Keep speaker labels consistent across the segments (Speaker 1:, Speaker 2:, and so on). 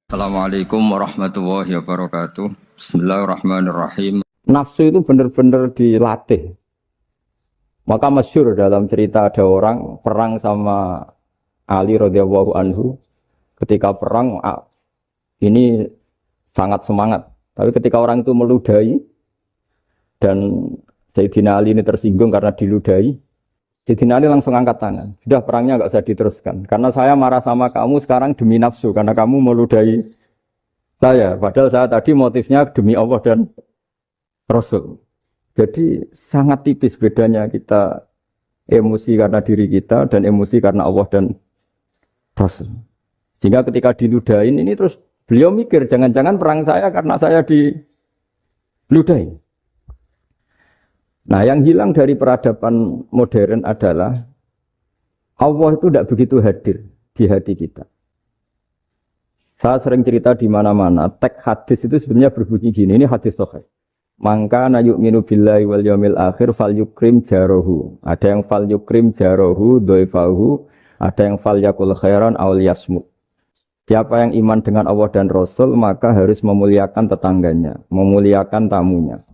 Speaker 1: Assalamualaikum warahmatullahi wabarakatuh. Bismillahirrahmanirrahim.
Speaker 2: Nafsu itu benar-benar dilatih. Maka masyhur dalam cerita ada orang perang sama Ali radhiyallahu anhu. Ketika perang ini sangat semangat. Tapi ketika orang itu meludahi dan Sayyidina Ali ini tersinggung karena diludahi, Sayyidina Ali langsung angkat tangan. Sudah, perangnya nggak usah diteruskan. Karena saya marah sama kamu sekarang demi nafsu. Karena kamu meludahi saya. Padahal saya tadi motifnya demi Allah dan Rasul. Jadi sangat tipis bedanya kita emosi karena diri kita dan emosi karena Allah dan Rasul. Sehingga ketika diludahin ini terus beliau mikir, jangan-jangan perang saya karena saya diludahin. Nah, yang hilang dari peradaban modern adalah Allah itu tidak begitu hadir di hati kita. Saya sering cerita di mana-mana, teks hadis itu sebenarnya berbunyi gini, ini hadis sahih. Mangka na yu'minu billahi wal yaumil akhir fal yukrim jarohu. Ada yang fal yukrim jarohu doifahu, ada yang fal yakul khairan aul yasmut. Siapa yang iman dengan Allah dan Rasul maka harus memuliakan tetangganya, memuliakan tamunya.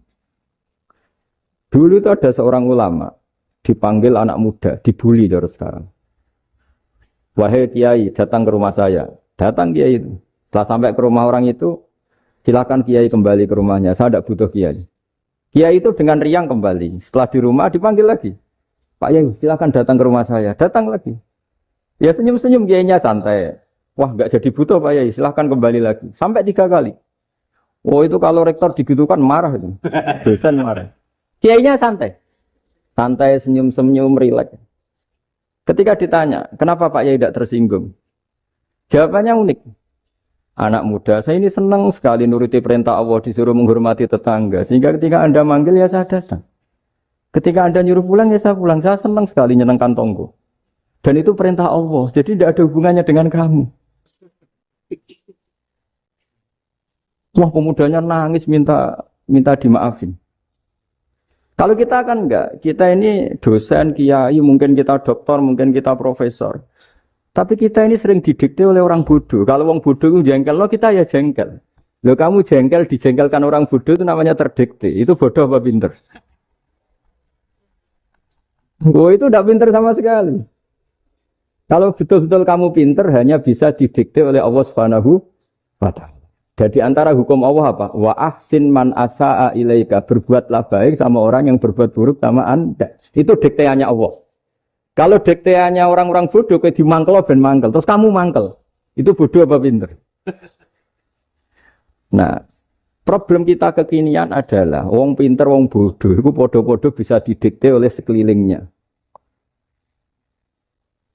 Speaker 2: Dulu itu ada seorang ulama, dipanggil anak muda, dibully dari sekarang. Wahai kiai, datang ke rumah saya. Datang kiai itu. Setelah sampai ke rumah orang itu, silakan kiai kembali ke rumahnya. Saya tidak butuh kiai. Kiai itu dengan riang kembali. Setelah di rumah dipanggil lagi. Pak Yai, silakan datang ke rumah saya. Datang lagi. Ya senyum-senyum kiainya santai. Wah, nggak jadi butuh Pak Yai, silakan kembali lagi. Sampai 3 kali. Oh, itu kalau rektor digitukan marah itu. Dosen marah. Kiainya santai. Santai, senyum-senyum, rileks. Ketika ditanya, kenapa Pak Yai tidak tersinggung? Jawabannya unik. Anak muda, saya ini senang sekali nuruti perintah Allah, disuruh menghormati tetangga. Sehingga ketika Anda manggil, ya saya datang. Ketika Anda nyuruh pulang, ya saya pulang. Saya senang sekali nyenangkan tonggo. Dan itu perintah Allah, jadi tidak ada hubungannya dengan kamu. Wah, pemudanya nangis minta dimaafin. Kalau kita kan enggak, kita ini dosen, kiai, mungkin kita doktor, mungkin kita profesor. Tapi kita ini sering didikte oleh orang bodoh. Kalau orang bodoh itu jengkel, lo kita ya jengkel. Lo kamu jengkel, dijengkelkan orang bodoh itu namanya terdikte. Itu bodoh apa pinter? Oh, itu tidak pinter sama sekali. Kalau betul-betul kamu pinter, hanya bisa didikte oleh Allah Subhanahu wa Ta'ala. Jadi antara hukum Allah apa? Wa ahsin man asa'a ilaika. Berbuatlah baik sama orang yang berbuat buruk sama Anda. Itu dikteannya Allah. Kalau dikteannya orang-orang bodoh, kayak dimangkel ben mangkel. Terus kamu mangkel. Itu bodoh apa pinter? Nah, problem kita kekinian adalah wong pinter, wong bodoh. Itu bodoh-bodoh bisa didikte oleh sekelilingnya.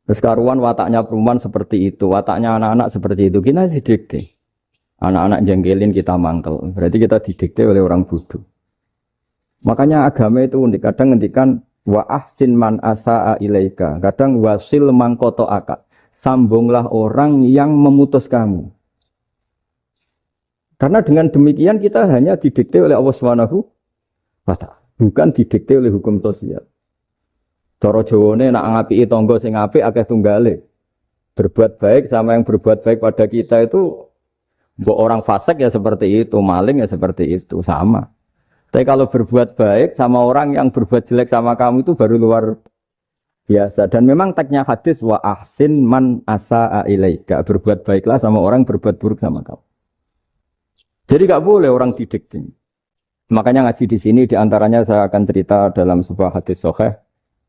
Speaker 2: Terus karuan wataknya perempuan seperti itu. Wataknya anak-anak seperti itu. Kita didikte. Anak-anak jengkelin kita mangkel. Berarti kita didikte oleh orang bodoh. Makanya agama itu unik. Kadang ngendikan wa ahsin man asa'a ilaika. Kadang wasil mangkoto akad. Sambunglah orang yang memutus kamu. Karena dengan demikian kita hanya didikte oleh Allah Subhanahu wa Ta'ala. Bukan didikte oleh hukum sosial. Cara Jawane nak ngapiki tangga sing apik akeh tunggale. Berbuat baik sama yang berbuat baik pada kita itu mbok orang fasik ya seperti itu, maling ya seperti itu, sama. Tapi kalau berbuat baik sama orang yang berbuat jelek sama kamu itu baru luar biasa. Dan memang teksnya hadis wa ahsin man asa'a ilaika. Berbuat baiklah sama orang berbuat buruk sama kamu. Jadi enggak boleh orang didikte. Makanya ngaji di sini diantaranya saya akan cerita dalam sebuah hadis sahih,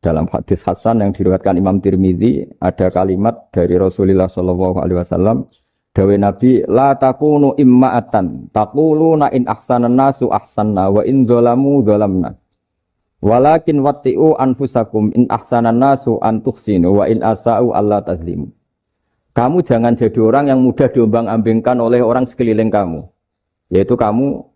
Speaker 2: dalam hadis hasan yang diriwayatkan Imam Tirmidzi, ada kalimat dari Rasulullah sallallahu alaihi wasallam. Dawe Nabi, la takunu imma'atan, taquluna in ahsanan nasu ahsanna, wa in zolamu zolamna. Walakin watti'u anfusakum in ahsanan nasu antuhsinu, wa in asa'u Allah tazlimu. Kamu jangan jadi orang yang mudah diombang-ambingkan oleh orang sekeliling kamu. Yaitu kamu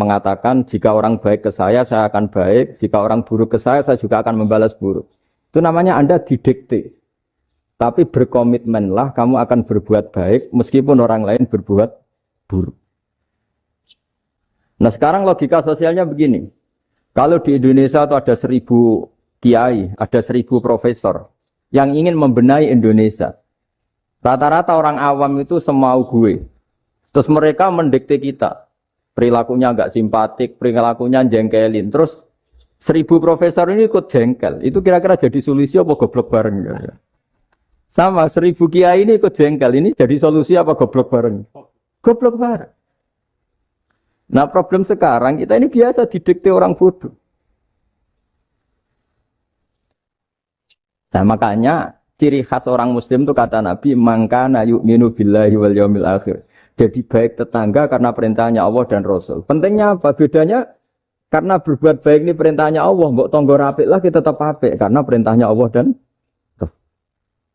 Speaker 2: mengatakan, jika orang baik ke saya akan baik, jika orang buruk ke saya juga akan membalas buruk. Itu namanya Anda didikte. Tapi berkomitmenlah kamu akan berbuat baik meskipun orang lain berbuat buruk. Nah sekarang logika sosialnya begini. Kalau di Indonesia itu ada 1000 kiai, ada 1000 profesor yang ingin membenahi Indonesia. Rata-rata orang awam itu semau gue. Terus mereka mendikte kita. Perilakunya nggak simpatik, perilakunya jengkelin. Terus 1000 profesor ini ikut jengkel. Itu kira-kira jadi solusi apa goblok bareng? Ya? Sama 1000 kiai ini ikut jengkel. Ini jadi solusi apa goblok bareng? Goblok bareng. Nah problem sekarang kita ini biasa didikte orang bodoh. Nah makanya ciri khas orang muslim itu kata Nabi mangkana yu'minu billahi wal yaumil akhir. Jadi baik tetangga karena perintahnya Allah dan Rasul. Pentingnya apa? Bedanya karena berbuat baik ini perintahnya Allah, mbok tonggo apik lagi tetap apik karena perintahnya Allah dan Rasul.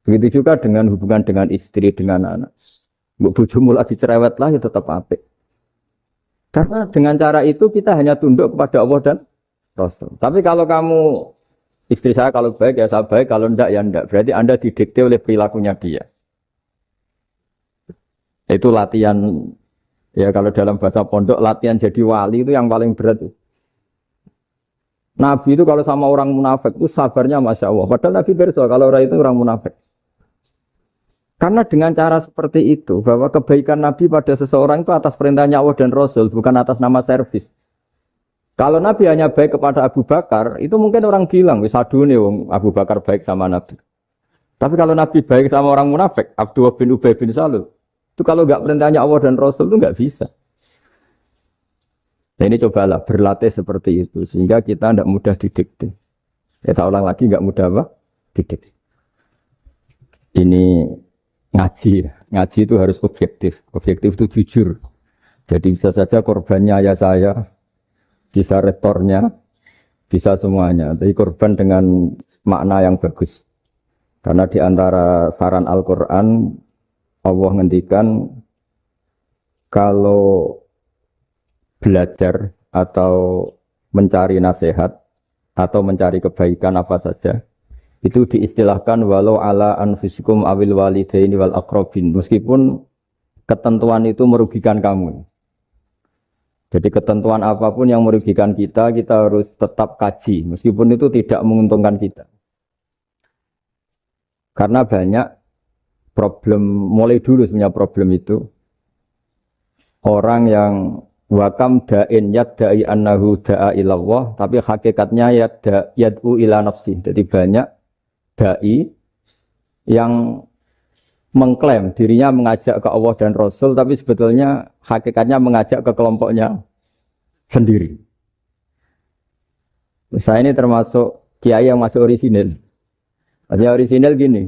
Speaker 2: Begitu juga dengan hubungan dengan istri, dengan anak. Mbok bojomu lagi cerewet lagi tetap apik. Karena dengan cara itu kita hanya tunduk kepada Allah dan Rasul. Tapi kalau kamu istri saya kalau baik ya saya baik, kalau enggak ya enggak. Berarti Anda didikte oleh perilakunya dia. Itu latihan, ya kalau dalam bahasa pondok, latihan jadi wali itu yang paling berat. Nabi itu kalau sama orang munafik itu sabarnya Masya Allah. Padahal Nabi berso kalau orang itu orang munafik. Karena dengan cara seperti itu, bahwa kebaikan Nabi pada seseorang itu atas perintahnya Allah dan Rasul, bukan atas nama servis. Kalau Nabi hanya baik kepada Abu Bakar, itu mungkin orang bilang, wis aduh nih Abu Bakar baik sama Nabi. Tapi kalau Nabi baik sama orang munafik, Abdullah bin Ubay bin Salul, itu kalau nggak perintahnya Allah dan Rasul itu nggak bisa. Nah ini cobalah berlatih seperti itu, sehingga kita tidak mudah didikte. Ya saya ulang lagi, nggak mudah apa? Didikte. Ini ngaji itu harus objektif. Objektif itu jujur. Jadi bisa saja korbannya ayah saya, bisa rektornya, bisa semuanya. Tapi korban dengan makna yang bagus. Karena di antara saran Al-Quran, Allah ngendikan kalau belajar atau mencari nasihat atau mencari kebaikan apa saja, itu diistilahkan walau ala anfusikum awil walidaini wal aqrabin. Meskipun ketentuan itu merugikan kamu. Jadi ketentuan apapun yang merugikan kita, kita harus tetap kaji. Meskipun itu tidak menguntungkan kita. Karena banyak problem, mulai dulu sebenarnya problem itu. Orang yang wakam da'in yadda'i annahu da'a ilallah, tapi hakikatnya yad'u ila nafsi. Jadi banyak da'i yang mengklaim dirinya mengajak ke Allah dan Rasul, tapi sebetulnya hakikatnya mengajak ke kelompoknya sendiri. Saya ini termasuk kiai yang masih orisinil. Artinya orisinil gini,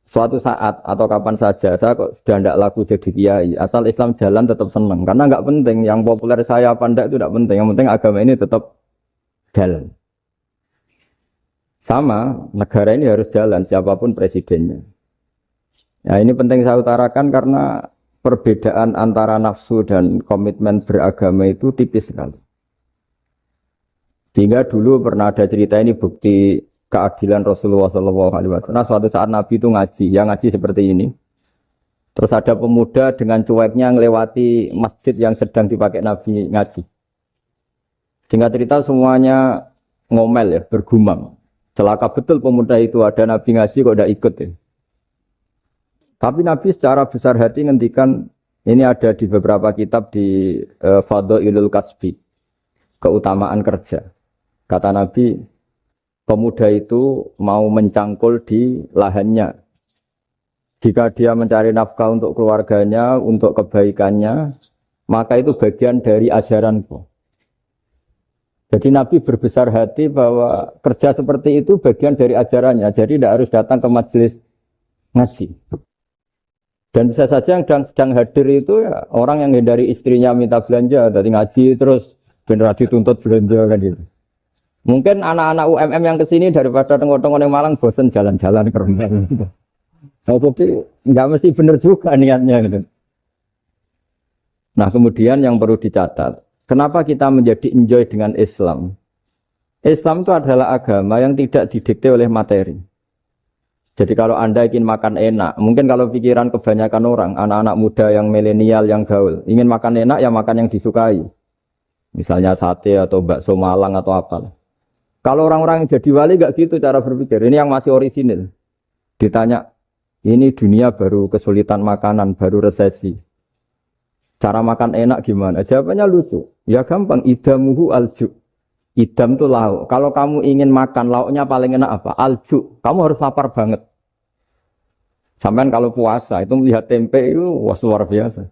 Speaker 2: suatu saat atau kapan saja saya kok sudah tidak laku jadi kiai, asal Islam jalan tetap senang, karena nggak penting yang populer saya apa enggak itu tidak penting, yang penting agama ini tetap jalan. Sama, negara ini harus jalan siapapun presidennya. Nah ini penting saya utarakan karena perbedaan antara nafsu dan komitmen beragama itu tipis sekali. Sehingga dulu pernah ada cerita ini bukti keadilan Rasulullah SAW. Nah suatu saat Nabi itu ngaji, yang ngaji seperti ini. Terus ada pemuda dengan cueknya ngelewati masjid yang sedang dipakai Nabi ngaji. Sehingga cerita semuanya ngomel ya, bergumam. Celaka betul pemuda itu, ada Nabi ngaji kok tidak ikut ya. Tapi Nabi secara besar hati ngendikan, ini ada di beberapa kitab di Fadhailul Kasbi, keutamaan kerja. Kata Nabi, pemuda itu mau mencangkul di lahannya. Jika dia mencari nafkah untuk keluarganya, untuk kebaikannya, maka itu bagian dari ajaranku. Jadi Nabi berbesar hati bahwa kerja seperti itu bagian dari ajarannya. Jadi tidak harus datang ke majelis ngaji. Dan bisa saja yang sedang hadir itu ya, orang yang hindari istrinya minta belanja, dari ngaji terus benar dituntut belanja kan gitu. Mungkin anak-anak UMM yang kesini daripada tengok-tengok yang Malang bosan jalan-jalan ke rumah. Nah, tapi nggak mesti benar juga niatnya gitu. Nah kemudian yang perlu dicatat, kenapa kita menjadi enjoy dengan Islam? Islam itu adalah agama yang tidak didikte oleh materi. Jadi kalau Anda ingin makan enak, mungkin kalau pikiran kebanyakan orang, anak-anak muda yang milenial, yang gaul, ingin makan enak ya makan yang disukai. Misalnya sate atau bakso Malang atau apa. Kalau orang-orang yang jadi wali gak gitu cara berpikir. Ini yang masih orisinil. Ditanya, ini dunia baru kesulitan makanan, baru resesi. Cara makan enak gimana? Jawabannya lucu. Ya gampang, idamuhu alju. Idam itu lauk. Kalau kamu ingin makan lauknya paling enak apa? Alju. Kamu harus lapar banget. Sampai kalau puasa itu melihat tempe itu wah luar biasa.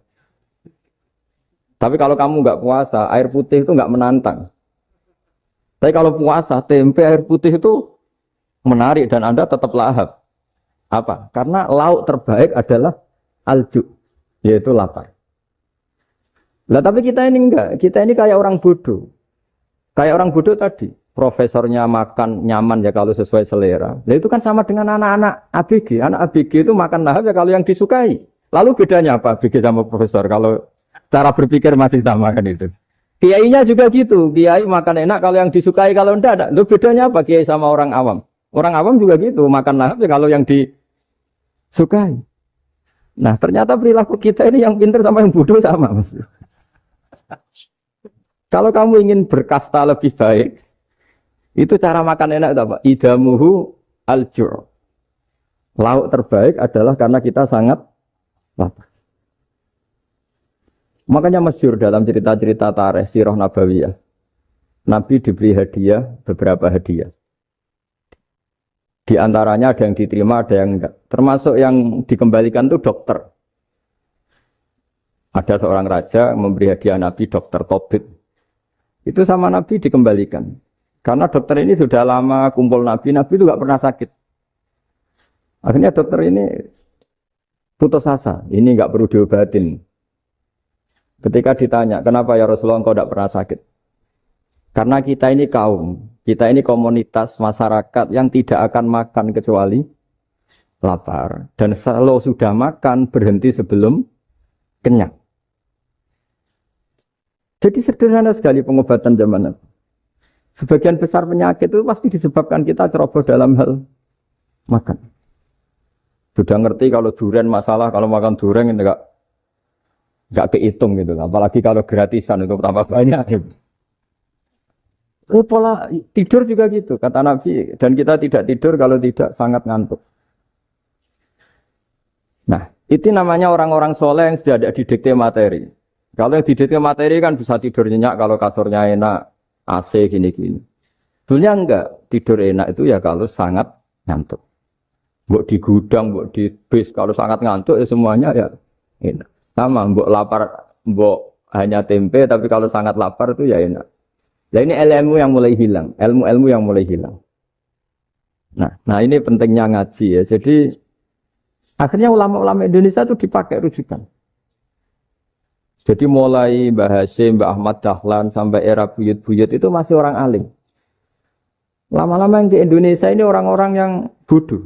Speaker 2: Tapi kalau kamu nggak puasa, air putih itu nggak menantang. Tapi kalau puasa, tempe air putih itu menarik dan Anda tetap lahap. Apa? Karena lauk terbaik adalah alju, yaitu lapar. Lah tapi kita ini enggak, kita ini kayak orang bodoh. Kayak orang bodoh tadi, profesornya makan nyaman ya kalau sesuai selera. Nah itu kan sama dengan anak-anak ABG. Anak ABG itu makan lahap ya kalau yang disukai. Lalu bedanya apa ABG sama profesor? Kalau cara berpikir masih sama kan itu. Kiainya juga gitu, kiai makan enak kalau yang disukai, kalau enggak ada. Lalu bedanya apa kiai sama orang awam? Orang awam juga gitu, makan lahap ya kalau yang disukai. Nah ternyata perilaku kita ini yang pintar sama yang bodoh sama. Kalau kamu ingin berkasta lebih baik, itu cara makan enak itu apa? Idamuhu aljur. Lauk terbaik adalah karena kita sangat lapar. Makanya masyhur dalam cerita-cerita tarikh sirah nabawiyah. Nabi diberi hadiah, beberapa hadiah. Di antaranya ada yang diterima, ada yang enggak. Termasuk yang dikembalikan itu dokter. Ada seorang raja memberi hadiah Nabi dokter Tobit. Itu sama Nabi dikembalikan. Karena dokter ini sudah lama kumpul Nabi itu nggak pernah sakit. Akhirnya dokter ini putus asa, ini nggak perlu diobatin. Ketika ditanya, kenapa ya Rasulullah engkau tidak pernah sakit? Karena kita ini kaum, kita ini komunitas masyarakat yang tidak akan makan kecuali lapar. Dan kalau sudah makan, berhenti sebelum kenyang. Jadi sederhana sekali pengobatan zaman itu. Sebagian besar penyakit itu pasti disebabkan kita ceroboh dalam hal makan. Sudah ngerti kalau durian masalah, kalau makan durian itu enggak kehitung gitu. Apalagi kalau gratisan itu tambah banyak. Gitu. Pola tidur juga gitu, kata Nabi. Dan kita tidak tidur kalau tidak sangat ngantuk. Nah, itu namanya orang-orang soleh yang sudah ada didikte materi. Kalau yang didikte materi kan bisa tidur nyenyak kalau kasurnya enak, AC gini-gini. Sebenarnya enggak, tidur enak itu ya kalau sangat ngantuk. Mbok di gudang, mbok di bis, kalau sangat ngantuk ya semuanya ya enak. Sama, mbok lapar, mbok hanya tempe, tapi kalau sangat lapar itu ya enak. Nah ini ilmu yang mulai hilang, ilmu-ilmu yang mulai hilang. Nah ini pentingnya ngaji ya. Jadi akhirnya ulama-ulama Indonesia itu dipakai rujukan. Jadi mulai Mbah Hasyim, Mbah Ahmad Dahlan sampai era buyut-buyut itu masih orang alim. Lama-lama yang di Indonesia ini orang-orang yang bodoh.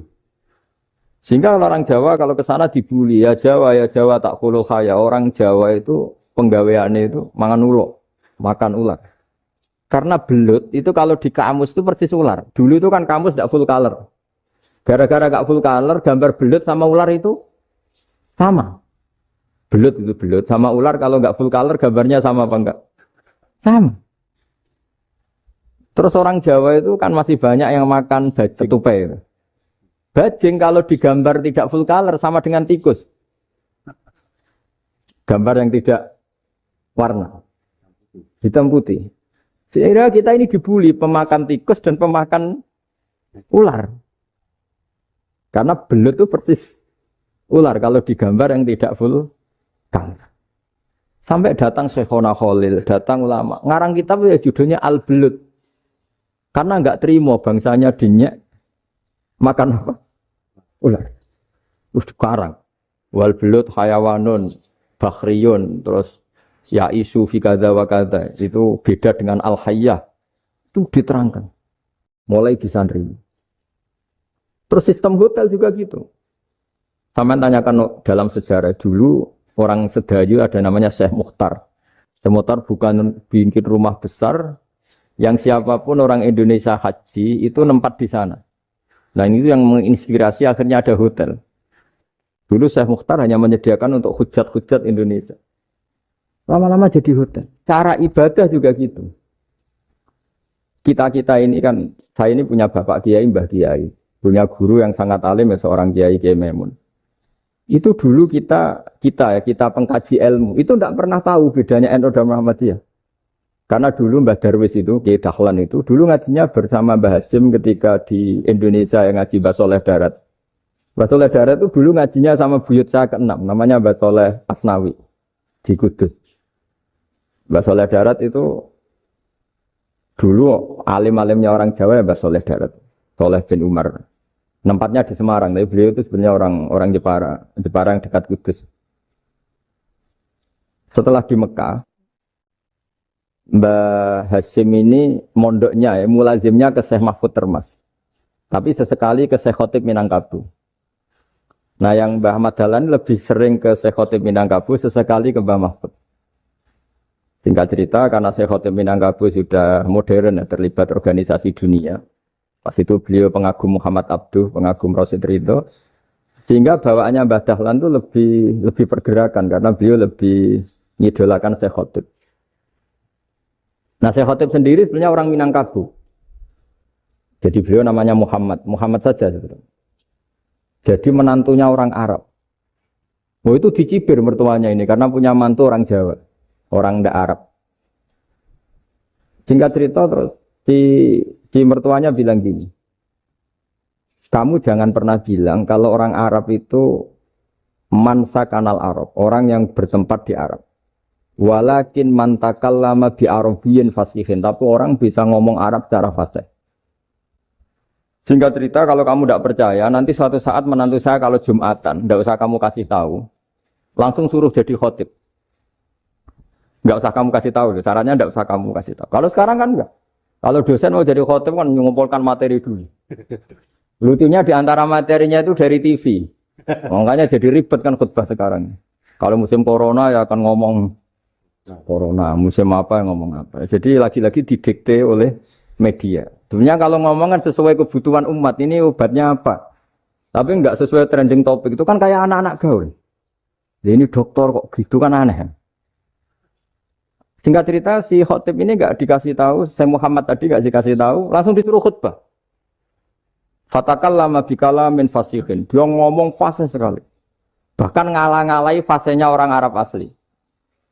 Speaker 2: Sehingga orang Jawa kalau ke sana dibully, ya Jawa tak kulul khaya. Orang Jawa itu penggaweannya itu makan ular. Karena belut itu kalau di kamus itu persis ular. Dulu itu kan kamus tidak full color. Gara-gara gak full color, gambar belut sama ular itu sama. Belut itu belut sama ular kalau nggak full color gambarnya sama apa enggak? Sama. Terus orang Jawa itu kan masih banyak yang makan bajing tupai. Bajing kalau digambar tidak full color sama dengan tikus. Gambar yang tidak warna. Hitam putih. Sehingga kita ini dibully pemakan tikus dan pemakan ular. Karena belut itu persis ular kalau digambar yang tidak full. Sampai datang Syekhona Khalil, datang ulama. Ngarang kitab ya judulnya Al-Belut. Karena enggak terima bangsanya dinyek makan apa? Ular. Terus dikarang. Wal belut hayawanun bakhriyun terus ya isu fi kadza wa kadza. Itu beda dengan al-hayyah. Itu diterangkan. Mulai disandri. Terus sistem hotel juga gitu. Sampai tanyakan dalam sejarah dulu orang Sedayu ada namanya Syekh Mukhtar. Syekh Mukhtar bukan bikin rumah besar yang siapapun orang Indonesia haji itu nempat di sana. Nah ini yang menginspirasi akhirnya ada hotel. Dulu Syekh Mukhtar hanya menyediakan untuk hujat-hujat Indonesia. Lama-lama jadi hotel. Cara ibadah juga gitu. Kita ini kan, saya ini punya bapak kiai, mbah kiai. Punya guru yang sangat alim ya seorang kiai Kiai Maimun. Itu dulu kita pengkaji ilmu itu tidak pernah tahu bedanya NU dan Muhammadiyah. Karena dulu Mbah Darwis itu, Kiai Dahlan itu, dulu ngajinya bersama Mbah Hasim ketika di Indonesia yang ngaji Mbah Soleh Darat. Mbah Soleh Darat itu dulu ngajinya sama buyut saya ke-6, namanya Mbah Soleh Asnawi di Kudus. Mbah Soleh Darat itu dulu alim-alimnya orang Jawa ya Mbah Soleh Darat, Soleh bin Umar. Tempatnya di Semarang, tapi beliau itu sebenarnya orang Jepara yang dekat Kudus. Setelah di Mekah, Mbah Hasyim ini mondoknya ya, mulazimnya ke Syekh Mahfud Termas. Tapi sesekali ke Syekh Khotib Minangkabau. Nah yang Mbah Ahmad Dahlan lebih sering ke Syekh Khotib Minangkabau, sesekali ke Mbah Mahfud. Singkat cerita, karena Syekh Khotib Minangkabau sudah modern ya, terlibat organisasi dunia. Pas itu beliau pengagum Muhammad Abduh, pengagum Rasid Ridho. Sehingga bawaannya Mbah Dahlan itu lebih pergerakan, karena beliau lebih mengidolakan Syekh Khotib. Nah, Syekh Khotib sendiri sebenarnya orang Minangkabau. Jadi beliau namanya Muhammad saja sebenarnya. Jadi menantunya orang Arab. Oh itu dicibir mertuanya ini karena punya mantu orang Jawa, orang ndak Arab. Singkat cerita terus di mertuanya bilang gini, kamu jangan pernah bilang kalau orang Arab itu mansa kanal Arab, orang yang bertempat di Arab. Walakin mantakallama bi arabiyyin fasihin, tapi orang bisa ngomong Arab secara fasih. Singkat cerita kalau kamu tidak percaya, nanti suatu saat menantu saya kalau Jumatan, tidak usah kamu kasih tahu, langsung suruh jadi khotib. Tidak usah kamu kasih tahu, sarannya tidak usah kamu kasih tahu. Kalau sekarang kan enggak. Kalau dosen mau jadi khotib kan mengumpulkan materi dulu. Lucunya di antara materinya itu dari TV. Makanya jadi ribet kan khutbah sekarang. Kalau musim corona ya akan ngomong corona, musim apa ngomong apa. Jadi lagi-lagi didikte oleh media. Sebenarnya kalau ngomong kan sesuai kebutuhan umat, ini obatnya apa. Tapi enggak sesuai trending topik, itu kan kayak anak-anak gaul. Ini dokter kok gitu kan aneh. Singkat cerita si khotib ini enggak dikasih tahu, Syekh Muhammad tadi enggak dikasih tahu, langsung disuruh khutbah. Fatakallama bikalamin fasihin. Dia ngomong fasih sekali. Bahkan ngalah-ngalahi fasihnya orang Arab asli.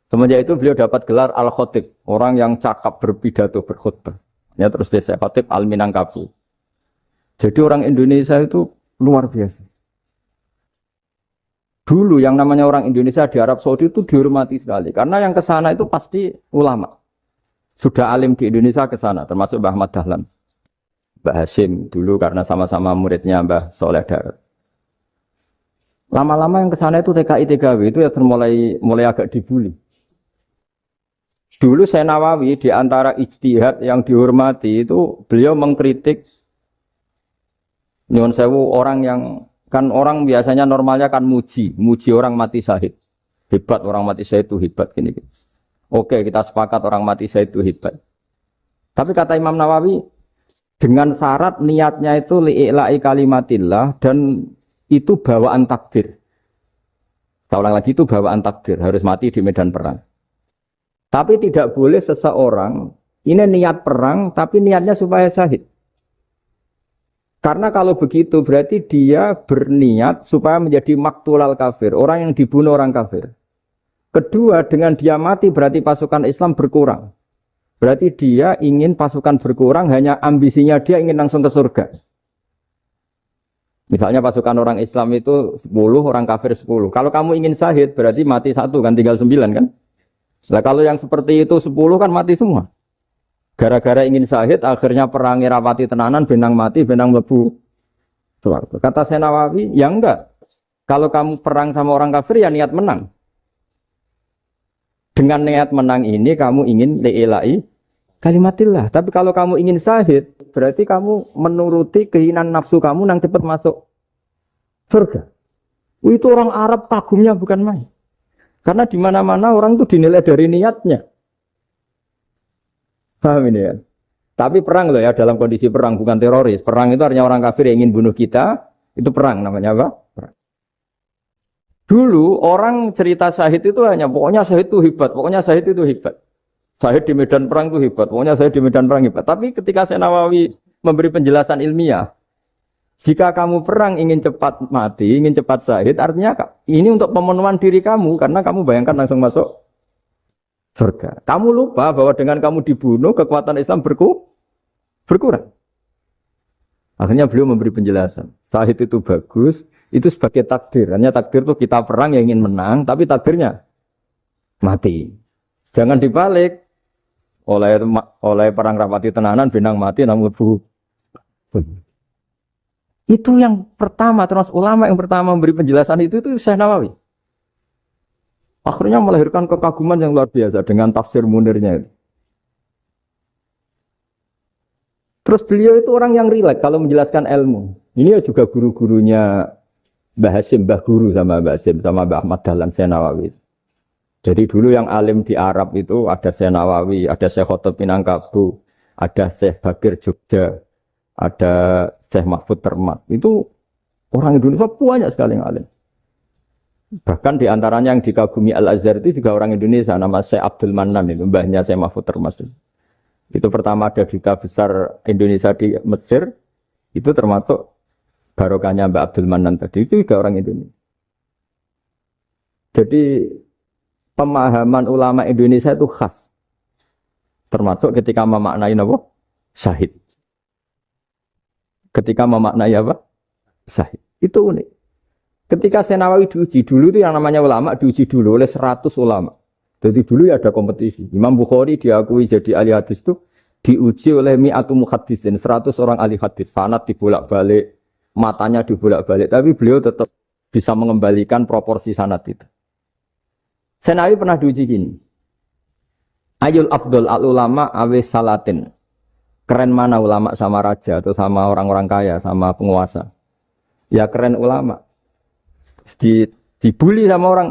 Speaker 2: Semenjak itu beliau dapat gelar Al-Khotib, orang yang cakap berpidato berkhutbah. Ya terus desa Khotib Al-Minangkabau. Jadi orang Indonesia itu luar biasa. Dulu yang namanya orang Indonesia di Arab Saudi itu dihormati sekali. Karena yang ke sana itu pasti ulama. Sudah alim di Indonesia ke sana, termasuk Mbah Ahmad Dahlan. Mbah Hasyim dulu karena sama-sama muridnya Mbah Soleh Darat. Lama-lama yang ke sana itu TKI TKW itu ya mulai agak dibully. Dulu Syekh Nawawi di antara ijtihad yang dihormati itu beliau mengkritik nyuwun sewu orang yang kan orang biasanya normalnya kan muji orang mati syahid. Hebat orang mati syahid itu hebat gini. Oke, kita sepakat orang mati syahid itu hebat. Tapi kata Imam Nawawi dengan syarat niatnya itu li'ila'i kalimatillah dan itu bawaan takdir. Saya ulang lagi itu bawaan takdir, harus mati di medan perang. Tapi tidak boleh seseorang ini niat perang, tapi niatnya supaya syahid. Karena kalau begitu berarti dia berniat supaya menjadi maktulal kafir, orang yang dibunuh orang kafir. Kedua, dengan dia mati berarti pasukan Islam berkurang. Berarti dia ingin pasukan berkurang, hanya ambisinya dia ingin langsung ke surga. Misalnya pasukan orang Islam itu 10, orang kafir 10. Kalau kamu ingin syahid berarti mati 1 kan, tinggal 9 kan? Nah kalau yang seperti itu 10 kan mati semua. Gara-gara ingin syahid akhirnya perangi rapati tenanan, benang mati, benang mlebu swarga. Kata Syekh Nawawi, ya enggak. Kalau kamu perang sama orang kafir ya niat menang. Dengan niat menang ini kamu ingin li'ila'i kalimatillah. Tapi kalau kamu ingin syahid, berarti kamu menuruti keinginan nafsu kamu yang cepat masuk surga. Itu orang Arab kagumnya bukan main. Karena di mana-mana orang itu dinilai dari niatnya. Paham ini ya? Tapi perang loh ya, dalam kondisi perang, bukan teroris. Perang itu artinya orang kafir yang ingin bunuh kita, itu perang namanya apa? Perang. Dulu orang cerita syahid itu hanya pokoknya syahid itu hebat, pokoknya syahid itu hebat. Syahid di medan perang itu hebat, pokoknya syahid di medan perang hebat. Tapi ketika Syekh Nawawi memberi penjelasan ilmiah, Jika kamu perang ingin cepat mati, ingin cepat syahid, artinya ini untuk pemenuhan diri kamu, karena kamu bayangkan langsung masuk surga. Kamu lupa bahwa dengan kamu dibunuh, kekuatan Islam berkurang. Akhirnya beliau memberi penjelasan. Syahid itu bagus, itu sebagai takdir. Hanya takdir itu kita perang yang ingin menang, tapi takdirnya mati. Jangan dibalik. Oleh perang rapati tenanan, benang mati, namun itu yang pertama, termasuk ulama yang pertama memberi penjelasan itu Syekh Nawawi. Akhirnya melahirkan kekaguman yang luar biasa dengan tafsir Munirnya itu. Terus beliau itu orang yang rileks kalau menjelaskan ilmu. Ini juga guru-gurunya Mbah Hasyim, Mbah Guru sama Mbah Hasyim, sama Mbah Ahmad Dahlan Syekh Nawawi. Jadi dulu yang alim di Arab itu ada Syekh Nawawi, ada Syekh Khotib Minangkabau, ada Syekh Bakir Jogja, ada Syekh Mahfud Termas. Itu orang Indonesia banyak sekali yang alim. Bahkan diantaranya yang dikagumi Al-Azhar itu juga orang Indonesia, nama Syekh Abdul Manan, itu mbahnya Syekh Mahfud Termas. Itu pertama ada duta besar Indonesia di Mesir, itu termasuk barokahnya Mbak Abdul Manan tadi, itu juga orang Indonesia. Jadi pemahaman ulama Indonesia itu khas, termasuk ketika memaknai apa? Syahid. Ketika memaknai apa? Syahid. Itu unik. Ketika Syekh Nawawi diuji dulu itu yang namanya ulama diuji dulu oleh 100 ulama. Jadi dulu ya ada kompetisi. Imam Bukhari diakui jadi ahli hadis itu diuji oleh mi'atu muhaddisin, 100 orang ahli hadis. Sanad dibolak-balik, matanya dibolak-balik, tapi beliau tetap bisa mengembalikan proporsi sanad itu. Syekh Nawawi pernah diuji gini. Ayul afdol al ulama awis salatin. Keren mana ulama sama raja atau sama orang-orang kaya, sama penguasa? Ya keren ulama. Dibully sama orang.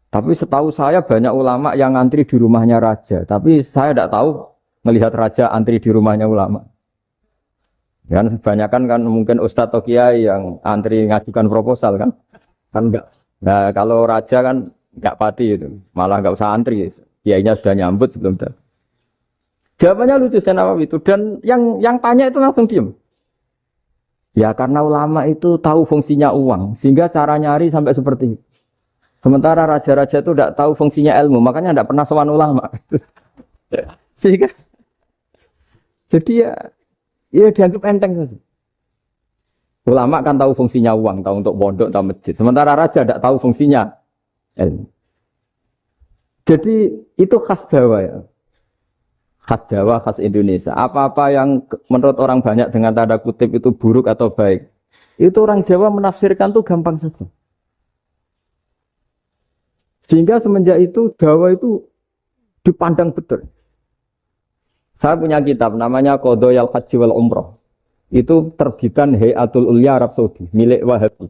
Speaker 2: Tapi setahu saya banyak ulama yang antri di rumahnya raja. Tapi saya tidak tahu melihat raja antri di rumahnya ulama. Kan kebanyakan kan mungkin ustadz atau kiai yang antri ngajukan proposal kan. Kan enggak. Nah kalau raja kan enggak pati itu. Malah enggak usah antri. Kiainya sudah nyambut sebelum datang. Jawabannya lucu Syekh Nawawi itu. Dan yang tanya itu langsung diem. Ya karena ulama itu tahu fungsinya uang. Sehingga cara nyari sampai seperti itu. Sementara raja-raja itu tidak tahu fungsinya ilmu. Makanya tidak pernah sowan ulama. Sehingga. Jadi ya dianggap enteng saja. Ulama kan tahu fungsinya uang. Tahu untuk pondok, tahu masjid. Sementara raja tidak tahu fungsinya ilmu. Jadi itu khas Jawa ya. Khas Jawa, khas Indonesia. Apa-apa yang menurut orang banyak dengan tanda kutip itu buruk atau baik, itu orang Jawa menafsirkan tuh gampang saja. Sehingga semenjak itu Jawa itu dipandang betul. Saya punya kitab namanya Qadhayal Haji wal Umrah. Itu terbitan Hayatul Ulya Arab Saudi, milik Wahabi.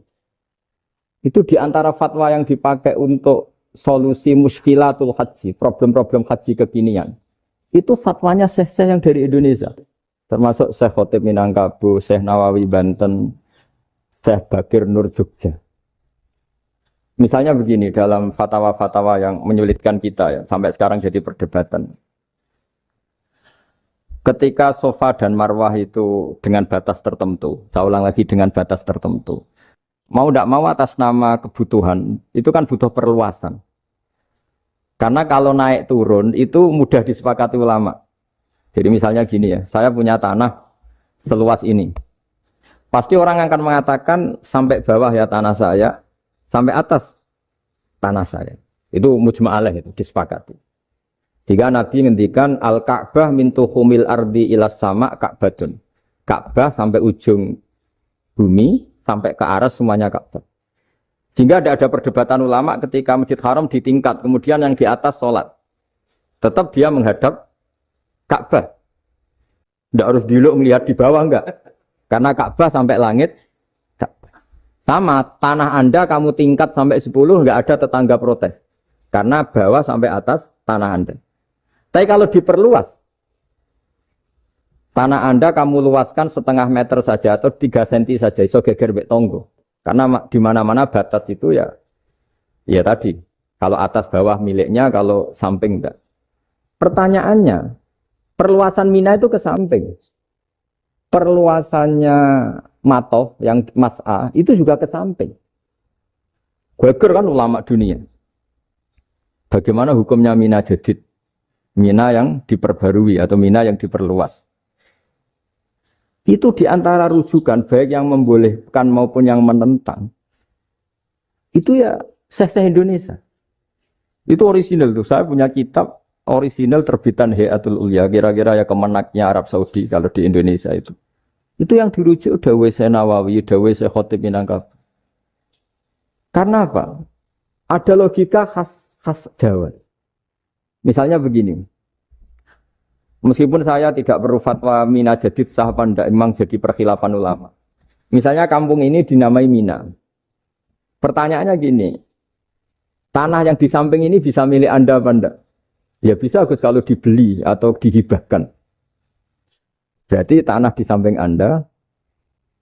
Speaker 2: Itu diantara fatwa yang dipakai untuk solusi muskilatul haji, problem-problem haji kekinian. Itu fatwanya syekh-syekh yang dari Indonesia. Termasuk Syekh Khotib Minangkabau, Syekh Nawawi Banten, Syekh Bakir Nur Jogja. Misalnya begini, dalam fatwa-fatwa yang menyulitkan kita ya, sampai sekarang jadi perdebatan. Ketika Safa dan Marwah itu dengan batas tertentu, saya ulang lagi dengan batas tertentu. Mau tidak mau atas nama kebutuhan, itu kan butuh perluasan. Karena kalau naik turun itu mudah disepakati ulama. Jadi misalnya gini ya, saya punya tanah seluas ini. Pasti orang akan mengatakan sampai bawah ya tanah saya, sampai atas tanah saya. Itu mujma' alaih, itu disepakati. Sehingga Nabi ngendikan al-Ka'bah min tuhumil ardi ilas sama Ka'batun. Ka'bah sampai ujung bumi, sampai ke aras semuanya Ka'bah. Sehingga tidak ada perdebatan ulama ketika Masjid Haram di tingkat, kemudian yang di atas sholat. Tetap dia menghadap Ka'bah. Tidak harus diluk melihat di bawah, enggak. Karena Ka'bah sampai langit. Sama, tanah Anda kamu tingkat sampai 10, enggak ada tetangga protes. Karena bawah sampai atas tanah Anda. Tapi kalau diperluas, tanah Anda kamu luaskan setengah meter saja atau 3 cm saja, iso geger mbek tonggo. Karena di mana-mana batas itu ya tadi. Kalau atas bawah miliknya, kalau samping enggak. Pertanyaannya, perluasan Mina itu ke samping. perluasannya Matof yang Mas'a itu juga ke samping. Gweger kan ulama dunia. Bagaimana hukumnya Mina Jadid? Mina yang diperbarui atau Mina yang diperluas. Itu diantara rujukan baik yang membolehkan maupun yang menentang. Itu ya Syekh Indonesia. Itu orisinal tuh. Saya punya kitab orisinal terbitan Hayatul Ulya. Kira-kira ya kemenaknya Arab Saudi kalau di Indonesia itu. Itu yang dirujuk Dawei Syekh Nawawi, Dawei Syekh Khotib Minangkabau. Karena apa? Ada logika khas Jawa. Misalnya begini. Meskipun saya tidak perlu fatwa Mina Jadid sah apa enggak, memang jadi perkhilafan ulama. Misalnya kampung ini dinamai Mina. Pertanyaannya gini, tanah yang di samping ini bisa milik Anda apa enggak? Ya bisa Gus kalau dibeli atau dihibahkan. Berarti tanah di samping Anda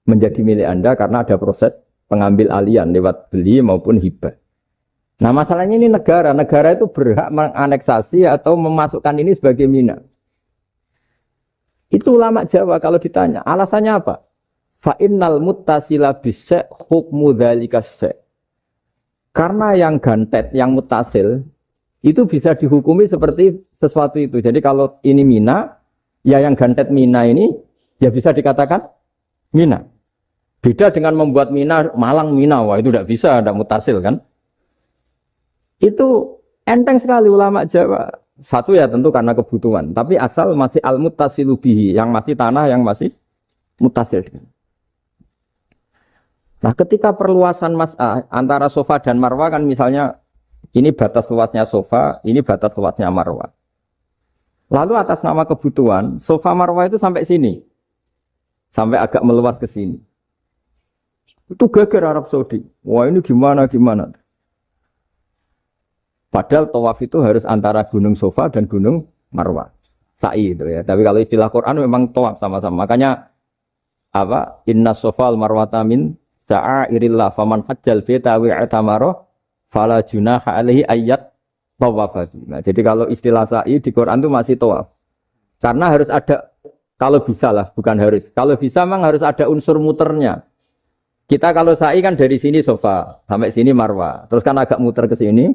Speaker 2: menjadi milik Anda karena ada proses pengambil alian lewat beli maupun hibah. Nah masalahnya ini negara itu berhak menganeksasi atau memasukkan ini sebagai Mina. Itu ulama Jawa kalau ditanya, alasannya apa? Fa'innal muttasila bisek hukmu dzalika syek. Karena yang gantet, yang mutasil, itu bisa dihukumi seperti sesuatu itu. Jadi kalau ini Mina, ya yang gantet Mina ini, ya bisa dikatakan Mina. Beda dengan membuat Mina, Malang Mina, wah itu tidak bisa, tidak mutasil kan. Itu enteng sekali ulama Jawa. Satu ya tentu karena kebutuhan, tapi asal masih al-muttasilu bihi, yang masih tanah yang masih mutasil. Nah, ketika perluasan mas'ah antara sofa dan marwah kan misalnya ini batas luasnya sofa, ini batas luasnya marwah. Lalu atas nama kebutuhan, sofa marwah itu sampai sini. Sampai agak meluas ke sini. Itu geger Arab Saudi. Wah, ini gimana? Padahal tawaf itu harus antara Gunung Sofa dan Gunung Marwah. Sa'i itu ya. Tapi kalau istilah Quran memang tawaf sama-sama. Makanya apa? Inna sofal marwata min sa'airillah faman hajjal baita wa i'tamara fala junaha alaihi ayat tawafati. Nah, jadi kalau istilah sa'i di Quran itu masih tawaf. Karena harus ada, kalau bisa lah, bukan harus. Kalau bisa memang harus ada unsur muternya. Kita kalau sa'i kan dari sini Sofa sampai sini Marwah. Terus kan agak muter ke sini.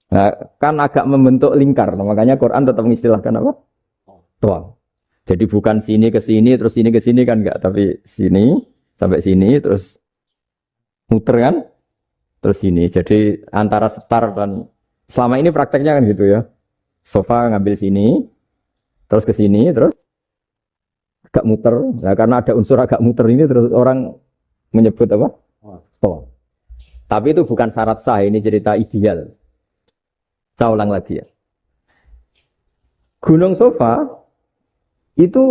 Speaker 2: Nah, kan agak membentuk lingkar, nah, makanya Quran tetap mengistilahkan apa? Tawaf. Jadi bukan sini ke sini, terus sini ke sini kan enggak, tapi sini sampai sini, terus muter kan, terus sini. Jadi antara setar dan selama ini prakteknya kan gitu ya. Sofa ngambil sini, terus ke sini, terus agak muter. Nah, karena ada unsur agak muter ini, terus orang menyebut apa? Tawaf. Tapi itu bukan syarat sah, ini cerita ideal. Saya ulang lagi ya. Gunung Sofa itu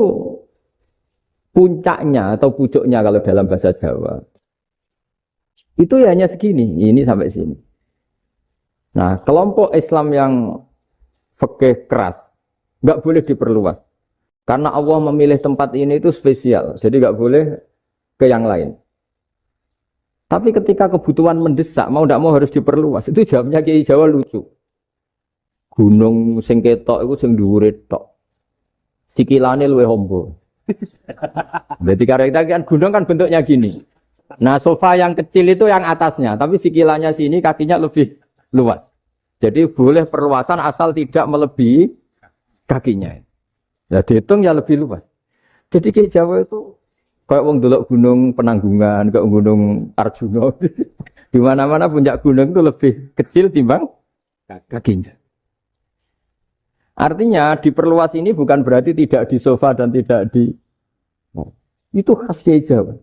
Speaker 2: puncaknya atau pucuknya kalau dalam bahasa Jawa. Itu ya hanya segini, ini sampai sini. Nah, kelompok Islam yang fikih keras nggak boleh diperluas. Karena Allah memilih tempat ini itu spesial, jadi nggak boleh ke yang lain. Tapi ketika kebutuhan mendesak, mau tidak mau harus diperluas. Itu jawabnya Kiai Jawa lucu. Gunung sing ketok iku sing dhuwure tok. Sikilane luwih ombo. Berarti karena kan gunung kan bentuknya gini. Nah, sofa yang kecil itu yang atasnya, tapi sikilannya sini kakinya lebih luas. Jadi boleh perluasan asal tidak melebihi kakinya. Ya dihitung ya lebih luas. Jadi Kiai Jawa itu kayak wong delok gunung Penanggungan, kayak gunung Arjuna. Di mana-mana puncak gunung itu lebih kecil timbang kakinya. Artinya diperluas ini bukan berarti tidak di sofa dan tidak di itu khas Kiai Jawa.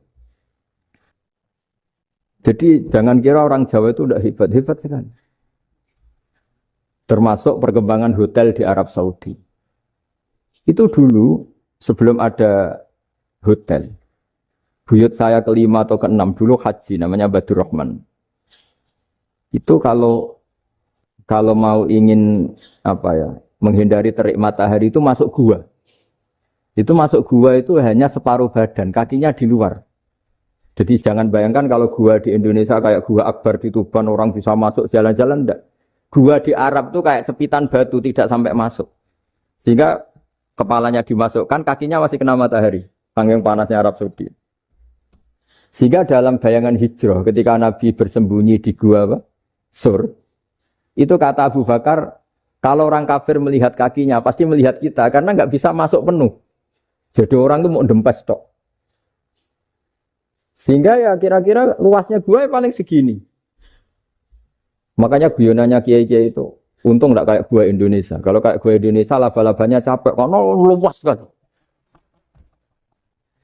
Speaker 2: Jadi jangan kira orang Jawa itu udah hebat sekali. Termasuk perkembangan hotel di Arab Saudi. Itu dulu sebelum ada hotel. Buyut saya kelima atau keenam dulu haji namanya Badur Rahman. Itu kalau mau ingin apa ya? Menghindari terik matahari itu masuk gua. Itu masuk gua itu hanya separuh badan, kakinya di luar. Jadi jangan bayangkan kalau gua di Indonesia kayak gua Akbar di Tuban orang bisa masuk jalan-jalan, enggak. Gua di Arab itu kayak cepitan batu tidak sampai masuk. Sehingga kepalanya dimasukkan, kakinya masih kena matahari. saking panasnya Arab Saudi. Sehingga dalam bayangan hijrah ketika Nabi bersembunyi di gua apa? Sur, itu kata Abu Bakar, kalau orang kafir melihat kakinya pasti melihat kita karena nggak bisa masuk penuh. Jadi orang itu mau dempes tok. Sehingga ya kira-kira luasnya gua paling segini. Makanya guyonannya kiai-kiai itu untung nggak kayak gua Indonesia. Kalau kayak gua Indonesia laba-labanya capek karena luas kan.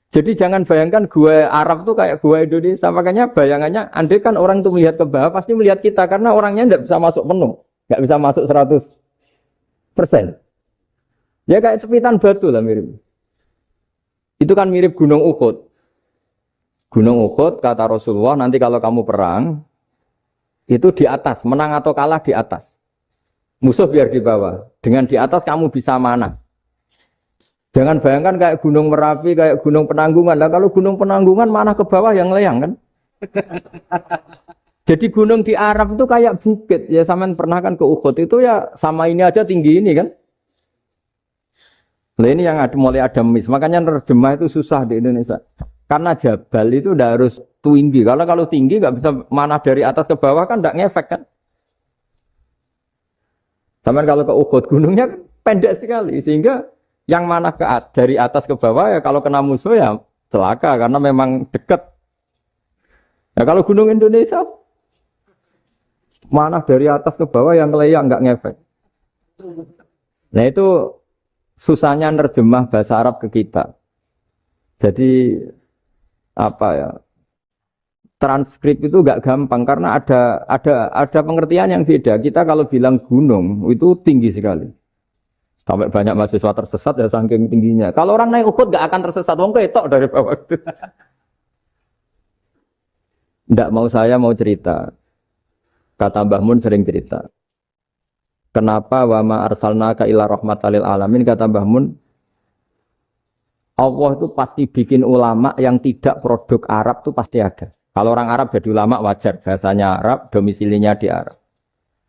Speaker 2: Jadi jangan bayangkan gua Arab tuh kayak gua Indonesia. Makanya bayangannya, andai kan orang itu melihat ke bawah, pasti melihat kita. Karena orangnya tidak bisa masuk penuh. Nggak bisa masuk 100%. Ya kayak cepitan batu lah mirip. Itu kan mirip Gunung Uhud. Gunung Uhud, kata Rasulullah, nanti kalau kamu perang, itu di atas. Menang atau kalah di atas. Musuh biar di bawah. Dengan di atas kamu bisa mana? Jangan bayangkan kayak Gunung Merapi, kayak Gunung Penanggungan. Lah kalau Gunung Penanggungan mana ke bawah yang layang kan? Jadi gunung di Arab itu kayak bukit. Ya sampean pernah kan ke Uhud itu ya sama ini aja tinggi ini kan? Nah ini yang mulai ada mis. Makanya nerjemah itu susah di Indonesia. Karena jabal itu udah harus tinggi. Kalau tinggi nggak bisa mana dari atas ke bawah kan nggak ngefek kan? Sampean kalau ke Uhud gunungnya pendek sekali sehingga yang mana dari atas ke bawah ya kalau kena musuh ya celaka karena memang dekat. Ya kalau gunung Indonesia mana dari atas ke bawah yang layang nggak ngefek. Nah itu susahnya nerjemah bahasa Arab ke kita. Jadi apa ya? Transkrip itu nggak gampang karena ada pengertian yang beda. Kita kalau bilang gunung itu tinggi sekali. Sampai banyak mahasiswa tersesat ya saking tingginya. Kalau orang naik Uhud gak akan tersesat, wong ketok dari bawah itu. Nggak mau saya mau cerita. Kata Mbah Mun sering cerita. Kenapa wa ma arsalnaka illa rahmatan lil alamin, kata Mbah Mun. Allah itu pasti bikin ulama yang tidak produk Arab itu pasti ada. Kalau orang Arab jadi ulama wajar, bahasanya Arab, domisilinya di Arab.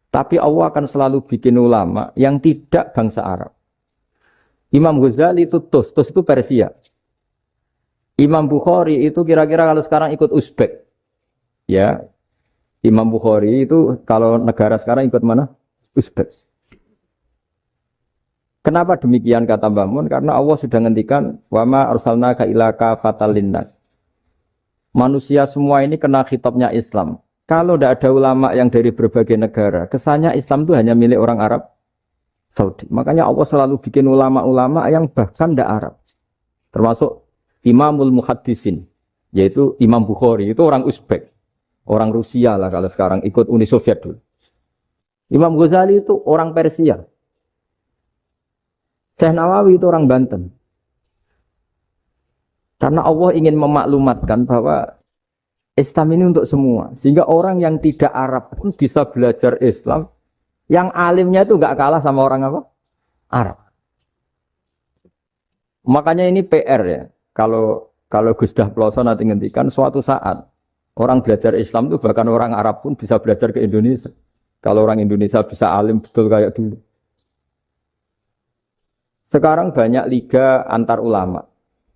Speaker 2: Tapi Allah akan selalu bikin ulama yang tidak bangsa Arab. Imam Ghazali itu Tus itu Persia. Imam Bukhari itu kira-kira kalau sekarang ikut Uzbek. Ya, Imam Bukhari itu kalau negara sekarang ikut mana? Uzbek. Kenapa demikian kata Mbah Mun? Karena Allah sudah ngendikan wa ma arsalnaka illa kafatan linnas. Manusia semua ini kena khitabnya Islam. Kalau tidak ada ulama yang dari berbagai negara, kesannya Islam itu hanya milik orang Arab Saudi. Makanya Allah selalu bikin ulama-ulama yang bahkan tidak Arab. Termasuk Imamul Muhaddisin, yaitu Imam Bukhari, itu orang Uzbek. Orang Rusia lah kalau sekarang ikut Uni Soviet dulu. Imam Ghazali itu orang Persia. Syekh Nawawi itu orang Banten. Karena Allah ingin memaklumatkan bahwa Islam ini untuk semua. Sehingga orang yang tidak Arab pun bisa belajar Islam. Yang alimnya itu nggak kalah sama orang apa? Arab. Makanya ini PR ya. Kalau Gus Dah Ploso nanti ngendikan suatu saat orang belajar Islam itu bahkan orang Arab pun bisa belajar ke Indonesia. Kalau orang Indonesia bisa alim betul kayak dulu. Sekarang banyak liga antar ulama.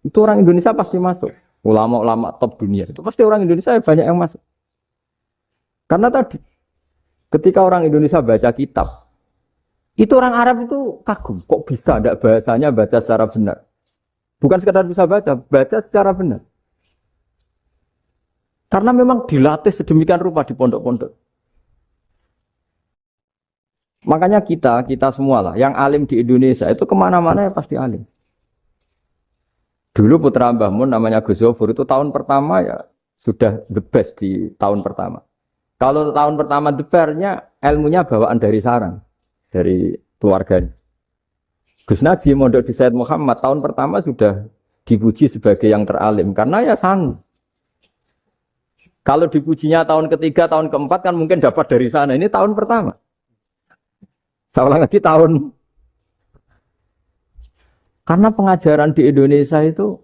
Speaker 2: Itu orang Indonesia pasti masuk. Ulama-ulama top dunia itu pasti orang Indonesia banyak yang masuk. Karena tadi ketika orang Indonesia baca kitab, itu orang Arab itu kagum, kok bisa tidak bahasanya baca secara benar. Bukan sekadar bisa baca secara benar. Karena memang dilatih sedemikian rupa di pondok-pondok. Makanya kita semua lah, yang alim di Indonesia itu kemana-mana ya pasti alim. Dulu putra Mbah Mun namanya Gus Zofur itu tahun pertama ya sudah the best di tahun pertama. Kalau tahun pertama the best-nya ilmunya bawaan dari sarang, dari keluarganya. Gus Najim mondok di Said Muhammad tahun pertama sudah dipuji sebagai yang teralim karena ya sanggup. Kalau dipujinya tahun ketiga, tahun keempat kan mungkin dapat dari sana. Ini tahun pertama. Saya ulang lagi tahun. Karena pengajaran di Indonesia itu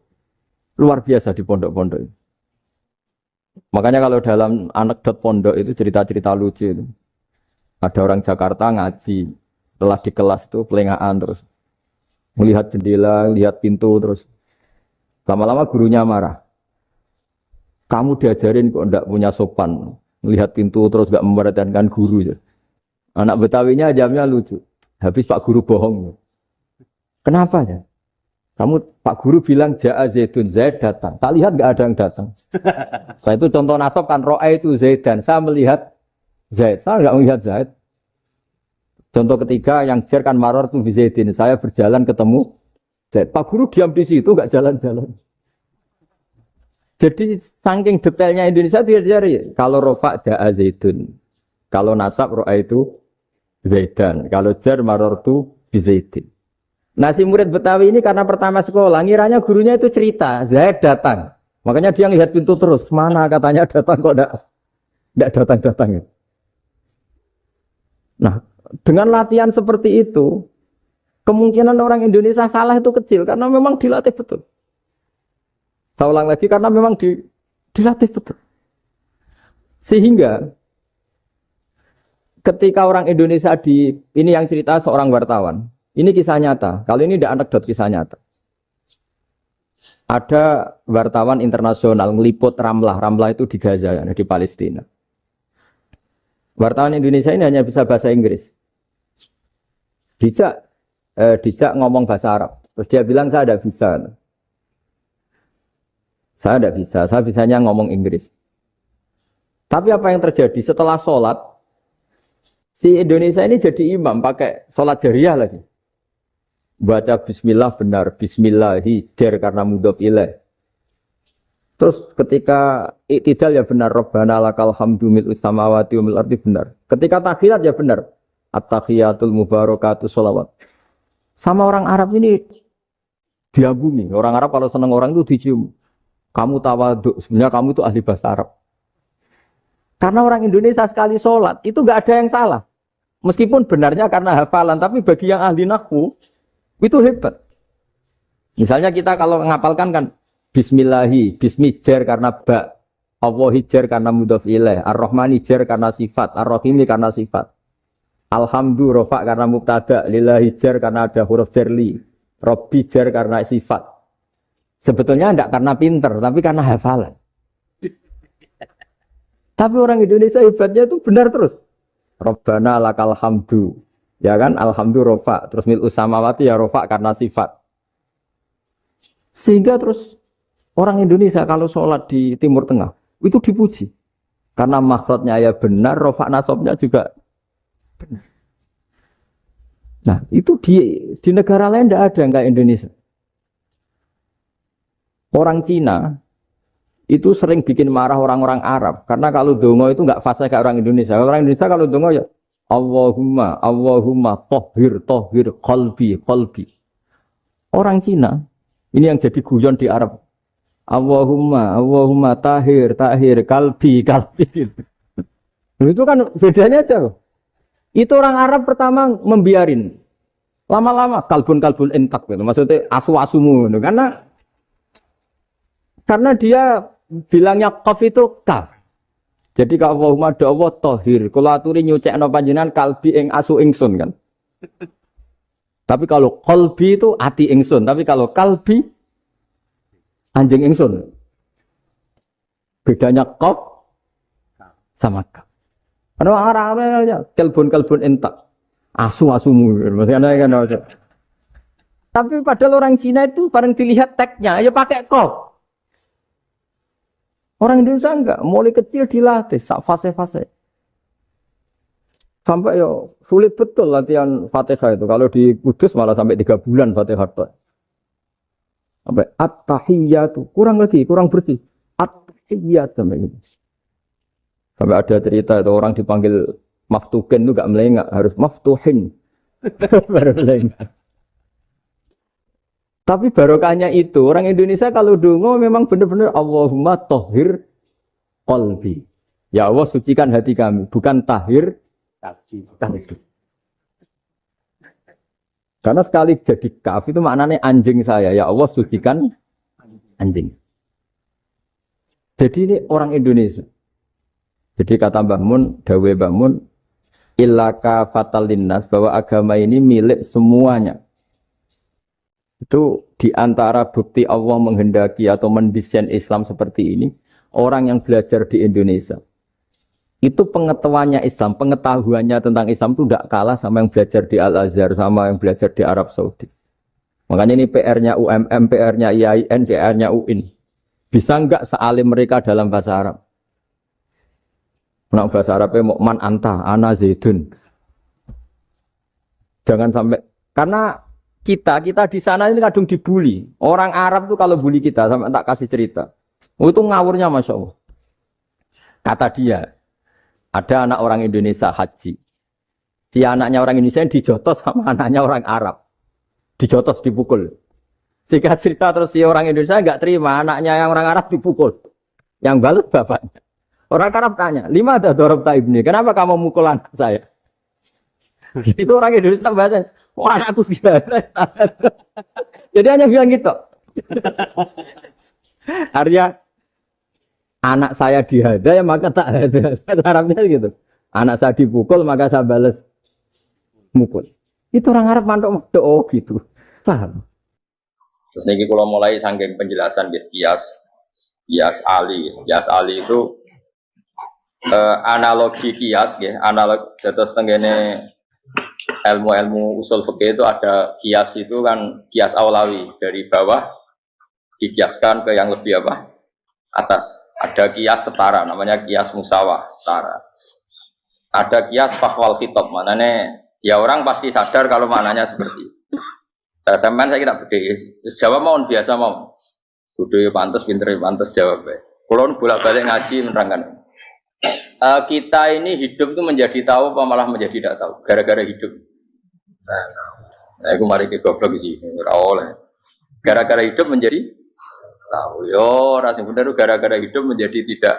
Speaker 2: luar biasa di pondok-pondok. Makanya kalau dalam anekdot pondok itu cerita-cerita lucu itu. Ada orang Jakarta ngaji, setelah di kelas itu pelengahan terus. Melihat jendela, lihat pintu terus. Lama-lama gurunya marah. Kamu diajarin kok ndak punya sopan. Melihat pintu terus gak memperhatikan guru. Ya. Anak Betawinya jamnya lucu. Habis Pak Guru bohong. Kenapa ya? Kamu Pak Guru bilang Ja'a Zaidun, Zaid datang. Tak lihat gak ada yang datang. Setelah itu contoh nasab kan Ro'a itu Zaidan. Saya melihat Zaid. Saya gak melihat Zaid. Contoh ketiga yang jer kan Maror itu Zaidin. Saya berjalan ketemu Zaid. Pak Guru diam di situ gak jalan-jalan. Jadi saking detailnya Indonesia dia cari. Kalau rofa Ja'a Zaidun. Kalau nasab ro'a itu Zaidan. Kalau jar maror itu Zaidin. Nah si murid Betawi ini karena pertama sekolah. Ngiranya gurunya itu cerita. Zaid datang. Makanya dia lihat pintu terus. Mana katanya datang kok tidak datang-datang. Nah dengan latihan seperti itu. Kemungkinan orang Indonesia salah itu kecil. Karena memang dilatih betul. Saya ulang lagi karena memang dilatih betul. Sehingga ketika orang Indonesia ini yang cerita seorang wartawan. Ini kisah nyata. Kali ini tidak anekdot, kisah nyata. Ada wartawan internasional ngeliput Ramlah. Ramlah itu di Gaza, di Palestina. Wartawan Indonesia ini hanya bisa bahasa Inggris. Dijak ngomong bahasa Arab. Terus dia bilang saya tidak bisa. Saya tidak bisa, saya bisanya ngomong Inggris. Tapi apa yang terjadi setelah sholat, si Indonesia ini jadi imam, pakai sholat jariah lagi. Baca bismillah benar, bismillah hijar karena mudhof ilaih. Terus ketika iktidal ya benar, Rabbana lakal hamdu mil'us samawati wa mil'ul ardi benar. Ketika tahiyat ya benar, at-tahiyatul mubarakatuh sholawat. Sama orang Arab ini diagumi. Orang Arab kalau senang orang itu dicium. Kamu tawaduk, sebenarnya kamu itu ahli bahasa Arab. Karena orang Indonesia sekali sholat, itu nggak ada yang salah. Meskipun benarnya karena hafalan, tapi bagi yang ahli nahwu, itu hebat. Misalnya kita kalau ngapalkan kan, Bismillahi, Bismijar karena ba, Allah hijar karena mudhof ilaih, Ar-Rahman hijar karena sifat, Ar-Rahimi karena sifat. Alhamdu rofa karena mubtada, Lillahi jar karena ada huruf jarli, Robbi jar karena sifat. Sebetulnya tidak karena pinter, tapi karena hafalan. Tapi orang Indonesia hebatnya itu benar terus. Rabbana lakal hamdu. Ya kan, alhamdu rofa. Terus mil'us samawati ya rofa karena sifat. Sehingga terus orang Indonesia kalau sholat di Timur Tengah, itu dipuji. Karena makhrajnya ya benar, rofa nasabnya juga benar. Nah itu di negara lain tidak ada yang kayak Indonesia. Orang Cina itu sering bikin marah orang-orang Arab karena kalau dongo itu nggak fasih kayak orang Indonesia. Orang Indonesia kalau dongo ya Allahumma tohir qalbi. Orang Cina ini yang jadi guyon di Arab. Allahumma tahir kalbi. Itu kan bedanya aja. Itu orang Arab pertama membiarin. Lama-lama kalbun entak gitu. Maksudnya asu-asumu gitu. Karena dia bilangnya qaf itu kaf. Jadi kalau Allahumma Allah tohir, kalau aturi nyucekno panjenengan kalbi ing asu ingsun kan. Tapi kalau qalbi itu ati ingsun, tapi kalau kalbi anjing ingsun. Bedanya qaf sama kaf. Ada orang-orangnya kalbun entak. Asu-asumu maksudnya kan. Tapi padahal orang Cina itu bareng dilihat tagnya ya pakai qaf. Orang Indonesia enggak, mulai kecil dilatih, sak fase-fase. Sampai yo sulit betul latihan Fatihah itu. Kalau di Kudus malah sampai 3 bulan Fatihah itu. Sampai at-tahiyyatu, kurang bersih. At-tahiyyatu sampai ada cerita itu orang dipanggil maftuhin itu enggak melengak, harus maftuhin. Baru melengak. Tapi barokahnya itu, orang Indonesia kalau dongo memang benar-benar Allahumma tohir qalbi. Ya Allah sucikan hati kami, bukan tahir kalbi. Karena sekali jadi kaf itu maknanya anjing saya. Ya Allah sucikan anjing. Jadi ini orang Indonesia. Jadi kata Mbah Mun, Dawe Mbah Mun, illaka fatal linnas, bahwa agama ini milik semuanya. Itu di antara bukti Allah menghendaki atau mendesain Islam seperti ini, orang yang belajar di Indonesia itu pengetahuannya Islam, pengetahuannya tentang Islam itu tidak kalah sama yang belajar di Al-Azhar, sama yang belajar di Arab Saudi. Makanya ini PR-nya UMM, PR-nya IAIN, PR-nya UIN. Bisa enggak sealim mereka dalam bahasa Arab? Nah, bahasa Arabnya mau man anta, ana zaidun. Jangan sampai, karena kita di sana ini kadang dibully. Orang Arab tuh kalau bully kita, sampai tak kasih cerita. Itu ngawurnya Masya Allah. Kata dia, ada anak orang Indonesia haji. Si anaknya orang Indonesia yang dijotos sama anaknya orang Arab. Dijotos, dipukul. Singkat cerita terus si orang Indonesia enggak terima, anaknya yang orang Arab dipukul. Yang balas bapaknya. Orang Arab tanya, lima ada dorobta ibni, kenapa kamu mukul anak saya? Itu orang Indonesia bahasa, wah anakku tidak. Jadi hanya bilang gitu. Artinya anak saya dihada ya maka tak ada. Arabnya gitu. Anak saya dipukul maka saya balas mukul. Itu orang Arab mantuk oh gitu. Paham?
Speaker 1: Terus ini kalau mulai saking penjelasan kias Ali. Kias Ali itu analogi kias ya, analog terus tenggene ilmu usul fikih itu ada kias itu kan kias aulawi dari bawah dikiaskan ke yang lebih apa? Atas. Ada kias setara namanya kias musawah setara. Ada kias fahwal khitab, maknanya ya orang pasti sadar kalau maknanya seperti itu. Sampean saya kira beda. Jawab mau biasa mau. Budaya pantas, pinter pantas jawab. Kalau bolak-balik ngaji menerangkan. Kita ini hidup itu menjadi tahu apa malah menjadi tidak tahu gara-gara hidup. Nah, aku mari ke goblok sih, ora oleh. Gara-gara hidup menjadi tahu. Yo, rasa bener gara-gara hidup menjadi tidak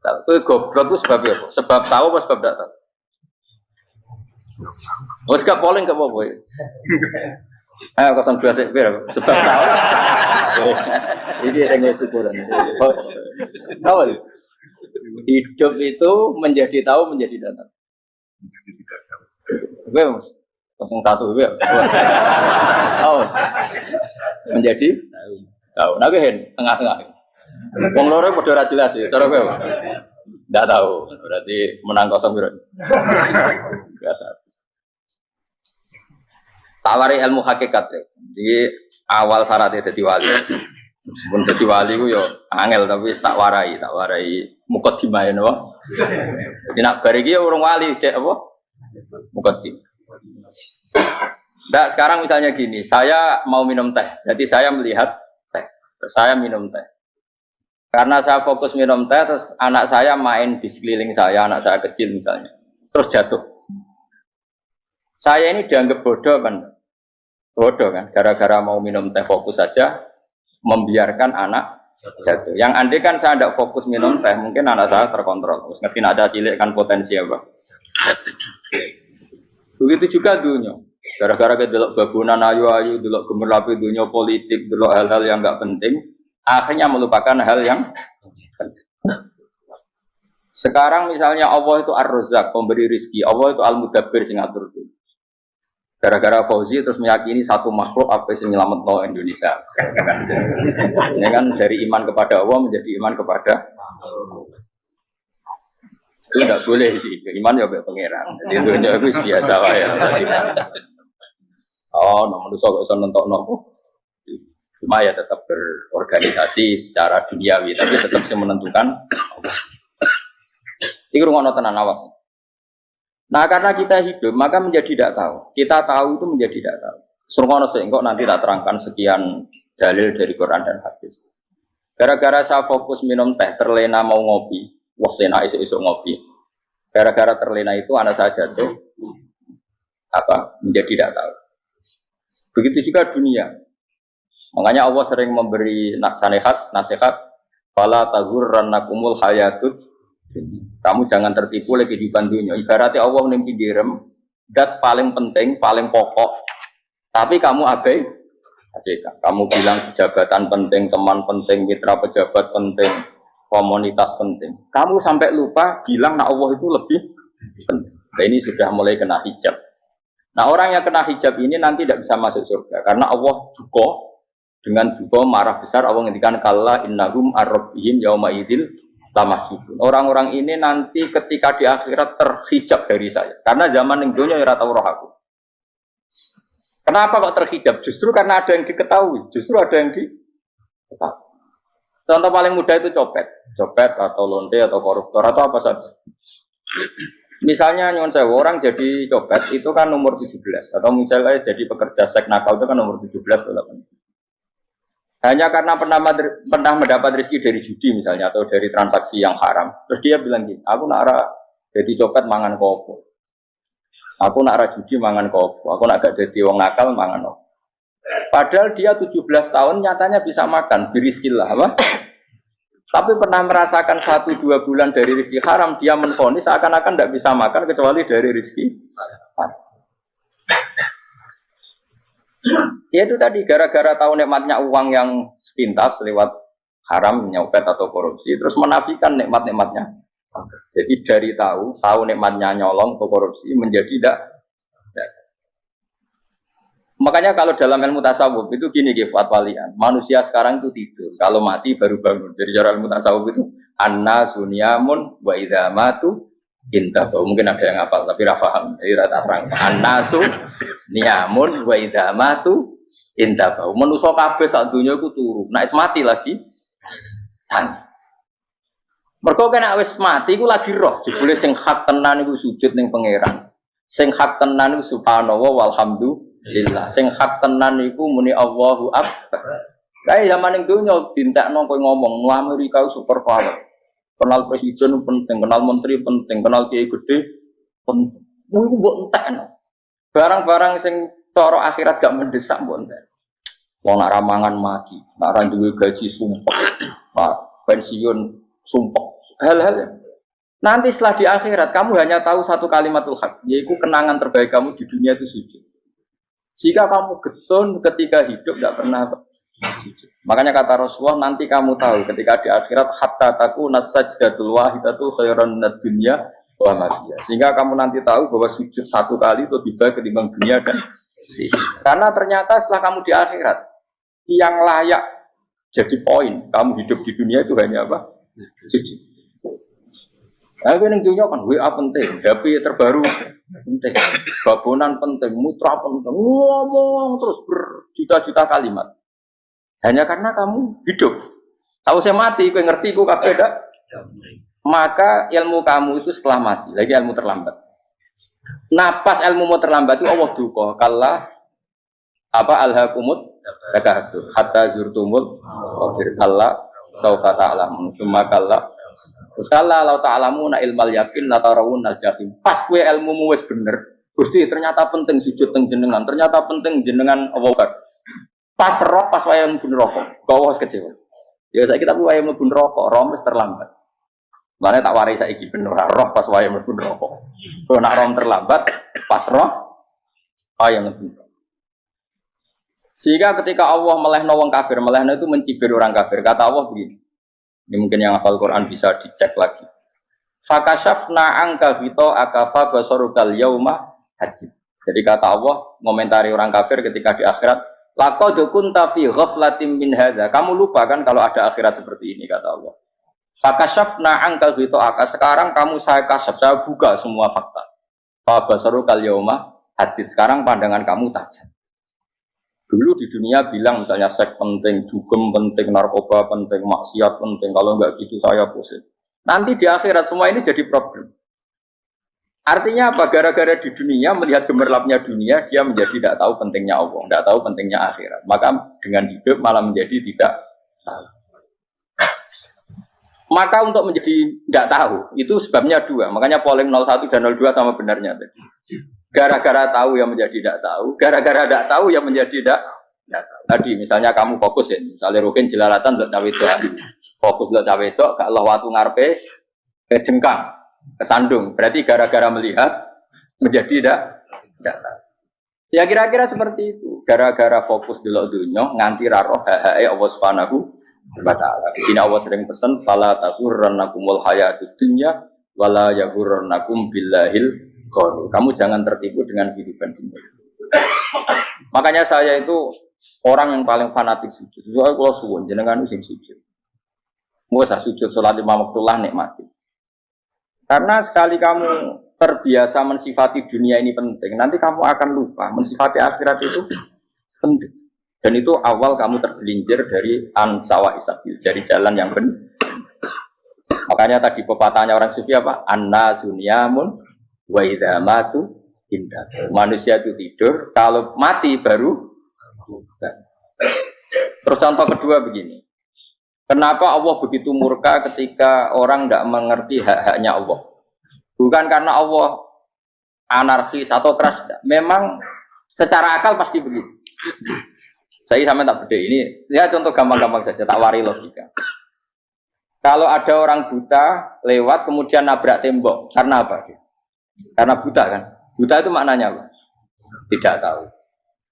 Speaker 1: tahu. Itu goblok itu sebabnya apa? Sebab tahu apa sebab tidak tahu? Wes gak polling gak apa-apa. Ayo 02 sik sebab tahu. Ini yang syukuran. Tahu. Hidup itu menjadi tahu menjadi tidak tahu. Oke, Mas. 01 ya. Oh. Menjadi tahu. Nah, tengah-tengah. Wong loro padha ora jelas ya, cara kowe. Ndak tahu. Berarti menang 0 piro. Biasa. Tawari ilmu hakikat ya. Jadi awal syaratnya jadi wali. Meskipun jadi wali ku yo angel tapi tak warai mukadimah ya napa. Jadi nak bar iki urung wali cek apa? Mukadimah. Nah, sekarang misalnya gini, saya mau minum teh. Jadi saya melihat teh. Terus saya minum teh. Karena saya fokus minum teh terus anak saya main di sekeliling saya, anak saya kecil misalnya. Terus jatuh. Saya ini dianggap bodoh kan? Bodoh kan? Gara-gara mau minum teh fokus saja membiarkan anak jatuh. Yang andai kan saya tidak fokus minum teh, mungkin anak saya terkontrol. Terus ngerti ada cilik kan potensi apa? Begitu juga dunia. Gara-gara delok babunan ayu-ayu, delok gemerlapi dunia politik, delok hal-hal yang enggak penting, akhirnya melupakan hal yang penting. Sekarang misalnya Allah itu Ar-Razzaq, pemberi rizki, Allah itu Al-Mudabbir sing ngatur dunia. Gara-gara Fauzi terus meyakini satu makhluk apa yang nyelametno Indonesia. Ini kan dari iman kepada Allah menjadi iman kepada itu tidak boleh sih. Iman ya be pangeran. Jadi dunia itu biasa wae. Oh, nomor kok iso nentokno. Cuma ya tetap berorganisasi secara duniawi, tapi tetap sih menentukan. Iki rungono tenan awas. Nah, karena kita hidup, maka menjadi tidak tahu. Kita tahu itu menjadi tidak tahu. Surgono sehingga nanti tak terangkan sekian dalil dari Quran dan hadis. Gara-gara saya fokus minum teh, terlena mau ngopi, wasena isu-isu ngopi. Gara-gara terlena itu anak saya jatuh, menjadi tidak tahu. Begitu juga dunia. Makanya Allah sering memberi nasihat, fala taghurrannakumul hayatud. Kamu jangan tertipu lagi di dunia. Ibaratnya Allah nempi direm, dat paling penting, paling pokok. Tapi kamu abaikan. Kamu bilang jabatan penting, teman penting, mitra pejabat penting, komunitas penting. Kamu sampai lupa bilang nah Allah itu lebih penting. Nah, ini sudah mulai kena hijab. Nah orang yang kena hijab ini nanti tidak bisa masuk surga karena Allah duka dengan duka marah besar. Allah ngendikan kalla innahum ar-rabbihim yauma idzil lamahjubun. Orang-orang ini nanti ketika di akhirat terhijab dari saya karena zaman yang dunia ora tau roh aku. Kenapa kok terhijab? Justru karena ada yang diketahui, justru ada yang diketahui. Contoh paling mudah itu copet atau lonte atau koruptor atau apa saja. Misalnya nyuwun sewu orang jadi copet itu kan umur 17 atau misalnya jadi pekerja seks nakal itu kan umur 17 atau 18. Hanya karena pernah mendapat rezeki dari judi misalnya atau dari transaksi yang haram. Terus dia bilang gini, aku nak jadi copet mangan kopo. Aku nak judi mangan kopo. Aku nak gak jadi wong nakal mangan kopo. Padahal dia 17 tahun nyatanya bisa makan, birizkillah apa? Tapi pernah merasakan 1-2 bulan dari rezeki haram, dia menvonis seakan-akan tidak bisa makan kecuali dari rezeki haram. Ya itu tadi, gara-gara tahu nikmatnya uang yang sepintas lewat haram, nyopet atau korupsi, terus menafikan nikmat-nikmatnya. Jadi dari tahu nikmatnya nyolong atau korupsi menjadi tidak. Makanya kalau dalam ilmu tasawuf itu gini fatwalian, manusia sekarang itu tidur, kalau mati baru bangun. Jadi cara ilmu tasawuf itu anna sunyamun wa idza matu intahu. Mungkin ada yang hafal tapi ra paham. Jadi rata terang. Anna sunyamun wa idza matu intahu. Manusa kabeh sak donya iku turu. Nek mati lagi tangi. Mergo kena wis mati iku lagi roh. Jebule sing hak tenan iku sujud ning pangeran. Sing hak tenan iku subhanallah walhamdulillah. Lillah sing hak tenan iku muni Allahu Akbar. Kae zaman ning donya dintekno kowe ngomong nu Amerika super power. Kenal presiden penting, kenal menteri penting, kenal kiai gede penting. Iku mbok entekno. Barang-barang sing cara akhirat gak mendesak mbok entek. Wong nak ramangan mati, nak ra duwe gaji sumpek. Pensiun sumpek. Hal-hal nanti setelah di akhirat kamu hanya tahu satu kalimatul haq, yaitu kenangan terbaik kamu di dunia itu sujud. Jika kamu getun ketika hidup tidak pernah sujud. Makanya kata Rasulullah nanti kamu tahu ketika di akhirat hatta takuna sajdatul wahidatu khairan minad dunya wa ma fiha. Sehingga kamu nanti tahu bahwa sujud satu kali itu lebih baik ketimbang dunia dan sisi. Karena ternyata setelah kamu di akhirat yang layak jadi poin kamu hidup di dunia itu hanya apa? Sujud. Nah, yang dunia kan WA penting, HP terbaru penting, babonan penting, mutra penting, ngomong terus berjuta-juta kalimat. Hanya karena kamu hidup. Tahu saya mati, kau ngerti, kau kabeh dak. Maka ilmu kamu itu setelah mati, lagi ilmu terlambat. Nah, pas ilmu mau terlambat itu Allah duka. Kalla apa alhaqumut takahtur hatta zurtumul qabir kalla saufa ta'lamun summa kalla. Terus kala lau ta'lamuna ilmal yakin la tarawunnal jahim. Pas kowe ilmumu wis bener. Gusti ternyata penting sujud teng jenengan, ternyata penting jenengan Allah. Pas roh pas waya mlebu neraka, kok wis kecewa. Ya saiki tapi waya mlebu neraka, roh wis terlambat. Lane tak warai saiki bener roh pas waya mlebu neraka. Kok nak roh terlambat, pas roh waya mlebu. Sehingga ketika Allah melehno wong kafir, melehno itu mencibir orang kafir. Kata Allah begini. Ini mungkin yang hafal Quran bisa dicek lagi. Fakashafna angka fito akafa basarukal yauma hadid. Jadi kata Allah ngomentari orang kafir ketika di akhirat, laqad kunta fi ghaflatin min hadza. Kamu lupa kan kalau ada akhirat seperti ini kata Allah. Fakashafna angka fito aka. Sekarang kamu saya kasaf, saya buka semua fakta. Fa basarukal yauma hadid. Sekarang pandangan kamu tajam. Dulu di dunia bilang misalnya seks penting, dugem penting, narkoba penting, maksiat penting. Kalau enggak gitu saya pusing. Nanti di akhirat semua ini jadi problem. Artinya apa? Gara-gara di dunia melihat gemerlapnya dunia, dia menjadi tidak tahu pentingnya Allah, tidak tahu pentingnya akhirat. Maka dengan hidup malah menjadi tidak tahu. Maka untuk menjadi tidak tahu itu sebabnya dua. Makanya polling 01 dan 02 sama benarnya tadi. Gara-gara tahu yang menjadi tidak tahu, gara-gara tidak tahu yang menjadi tidak tahu. Tadi misalnya kamu fokus ya, misalnya rukin jelalatan untuk cawe itu, fokus untuk cawe itu, gak Allah waktu ngarepe kejengkang, kesandung. Berarti gara-gara melihat menjadi tidak tahu. Ya kira-kira seperti itu. Gara-gara fokus dulu dunia, nganti raro hahae Allah Subhanahu wa Ta'ala. Di sini Allah sering pesan, fala taghurrannakumul hayatud dunya wala yaghurrannakum billahil Kamu jangan tertipu dengan kehidupan dunia. Makanya saya itu orang yang paling fanatik sujud. Soalnya kalau suwun jenengan sing sujud. Mau usah sujud sholat 5 waktu lah nikmati. Karena sekali kamu terbiasa mensifati dunia ini penting, nanti kamu akan lupa mensifati akhirat itu penting. Dan itu awal kamu tergelincir dari ansawa isabil, dari jalan yang benar. Makanya tadi pepatahnya orang sufi apa? Anna sunyamun wa idza matu indah. Manusia itu tidur, kalau mati baru. Terus contoh kedua begini. Kenapa Allah begitu murka ketika orang tidak mengerti hak-haknya Allah? Bukan karena Allah anarkis atau keras. Memang secara akal pasti begitu. Saya sama tak beda ini. Ya contoh gampang-gampang saja, tak wari logika. Kalau ada orang buta lewat kemudian nabrak tembok, karena apa? Karena buta kan? Buta itu maknanya apa? Tidak tahu.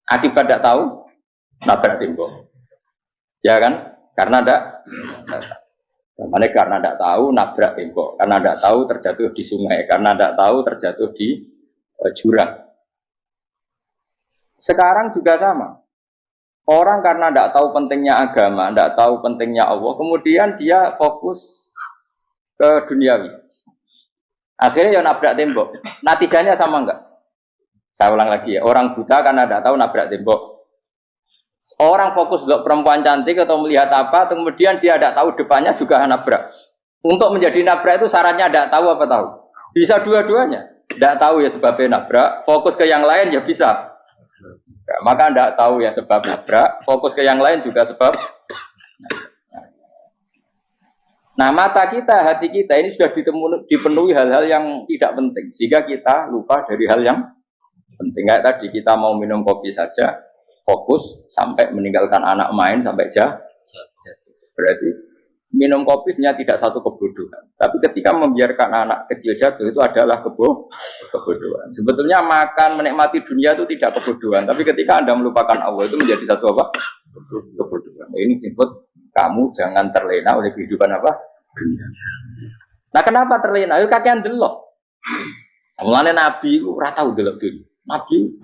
Speaker 1: Akibat tidak tahu, nabrak tembok. Ya kan? Karena tidak tahu nabrak tembok, karena tidak tahu terjatuh di sungai, karena tidak tahu terjatuh di jurang. Sekarang juga sama. Orang karena tidak tahu pentingnya agama, tidak tahu pentingnya Allah, kemudian dia fokus ke duniawi. Akhirnya ya nabrak tembok. Natijanya sama enggak? Saya ulang lagi ya. Orang buta karena tidak tahu nabrak tembok. Orang fokus untuk perempuan cantik atau melihat apa, kemudian dia tidak tahu depannya juga nabrak. Untuk menjadi nabrak itu syaratnya tidak tahu apa tahu. Bisa dua-duanya. Tidak tahu ya sebabnya nabrak, fokus ke yang lain ya bisa. Nah, maka tidak tahu ya sebab nabrak, fokus ke yang lain juga sebab. Nah mata kita, hati kita ini sudah dipenuhi hal-hal yang tidak penting, sehingga kita lupa dari hal yang penting. Kayak tadi kita mau minum kopi saja, fokus sampai meninggalkan anak main sampai jatuh. Berarti minum kopi sebenarnya tidak satu kebodohan. Tapi ketika membiarkan anak kecil jatuh itu adalah kebodohan. Sebetulnya makan menikmati dunia itu tidak kebodohan. Tapi ketika Anda melupakan Allah itu menjadi satu apa? Kebodohan. Ini disebut kamu jangan terlena oleh kehidupan apa? Dunia. Nah kenapa terlena? Itu kakean delok. Mulane Nabi itu ora tau delok dunia. Nabi,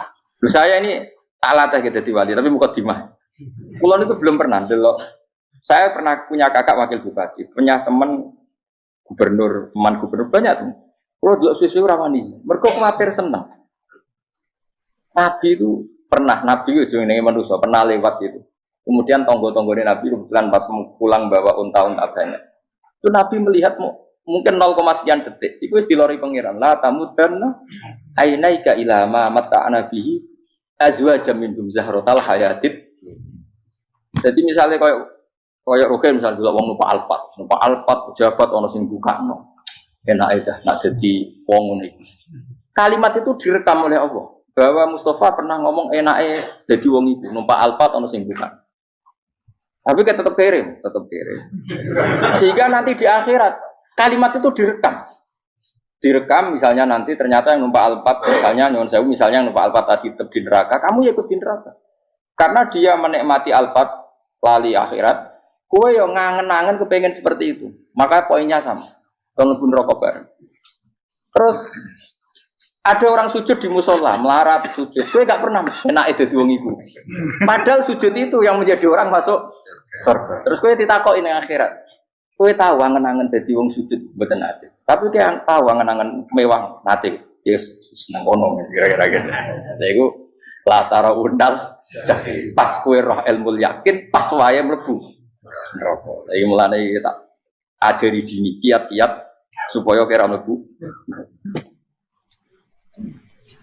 Speaker 1: saya ini alat gitu diwali, tapi mukadimah. Kulon itu belum pernah delok. Saya pernah punya kakak wakil bupati, punya teman gubernur banyak tuh. Kalau delok susu rawani, mereka khawatir senang. Nabi itu pernah, Nabi itu jenenge manusia pernah lewat itu. Kemudian tonggo-tonggone Nabi kebetulan pas pulang bawa unta-unta banyak. Itu Nabi melihat mungkin 0, sekian detik. Itu wis dilori pangeran. La tamudanna ainaika ila ma mata'ana bihi azwajam minhum zahratal hayatid. Jadi misalnya kayak Rogen misalnya dulu wong numpak Alphard pejabat ono sing bukakno. Enak dah nak jadi wong ngene iki. Kalimat itu direkam oleh Allah bahwa Mustafa pernah ngomong enake dadi wong iku numpak Alphard ono sing bukan. Tapi kan tetap kirim. Sehingga nanti di akhirat kalimat itu direkam misalnya nanti ternyata yang numpak Alphard misalnya nyuwun sewu misalnya yang numpak Alphard tadi tetap di neraka, kamu ya ikut di neraka. Karena dia menikmati Alphard lali akhirat, kowe yo ngangen-angen kepengen seperti itu. Maka poinnya sama. Mlebu neraka bareng. Terus ada orang sujud di musola, melarat sujud. Kowe gak pernah enake dadi wong iku. Padahal sujud itu yang menjadi orang masuk surga. Terus kowe ditakoki ning akhirat. Kowe tahu angen-angen dadi wong sujud mboten nate. Tapi kowe tahu angen-angen mewah nate. Yes, seneng kono kira-kira gitu. Lha iku latara undal pas kowe roh ilmu yakin pas wae mlebu neraka. Lha iki mulane tak ajari dini kiat-kiat supaya kira mlebu.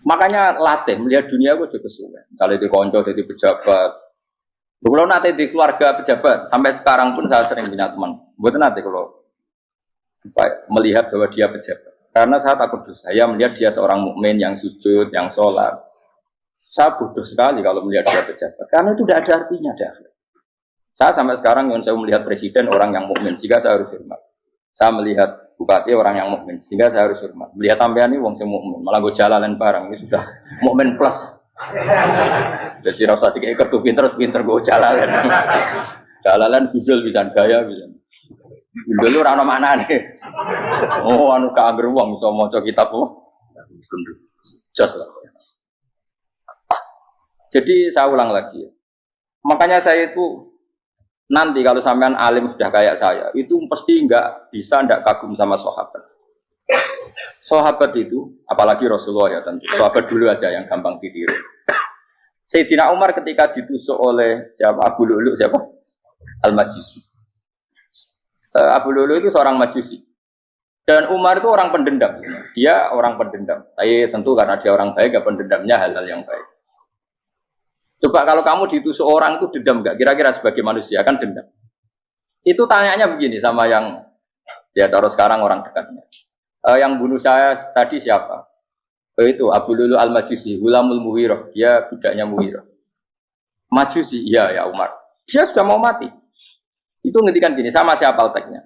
Speaker 1: Makanya latih melihat dunia gue juga kesuwen. Misalnya di konco, di pejabat. Kalau nanti di keluarga pejabat, sampai sekarang pun saya sering punya teman. Buat nanti kalau melihat bahwa dia pejabat. Karena saya takut dosa. Saya melihat dia seorang mukmin yang sujud, yang sholat. Saya bodoh sekali kalau melihat dia pejabat. Karena itu tidak ada artinya di akhir. Saya sampai sekarang yang saya melihat presiden orang yang mukmin, sehingga saya harus hormat. Saya melihat bupati orang yang mukmin, sehingga saya harus hormat. Melihat sampean ini wong sing mukmin, malah gue jalalan barang ini sudah mukmin plus. Jadi rasa tiga kartu pinter gue jalalan. Jalalan gudul bisa gaya bisa. Gudul lu rano mana nih? Oh anu keangger wong iso maca kitab kok. Just lah. Jadi saya ulang lagi. Makanya saya itu nanti kalau sampean alim sudah kayak saya, itu pasti nggak kagum sama sahabat. Sahabat itu, apalagi Rasulullah ya tentu. Sahabat dulu aja yang gampang ditiru. Sayyidina Umar ketika ditusuk oleh Abu Lu'lu' siapa? Al-Majusi. Abu Lu'lu' itu seorang Majusi. Dan Umar itu orang pendendam. Dia orang pendendam. Tapi tentu karena dia orang baik, ya pendendamnya hal-hal yang baik. Coba kalau kamu ditusuk orang itu dendam nggak? Kira-kira sebagai manusia kan dendam. Itu tanyanya begini sama yang ya taruh sekarang orang dekatnya. Yang bunuh saya tadi siapa? Itu Abu Lu'lu' al-Majusi, Hulamul Muhirah. Dia budaknya Muhirah. Majusi, iya ya Umar. Dia sudah mau mati. Itu ngendikan gini, sama siapa teksnya?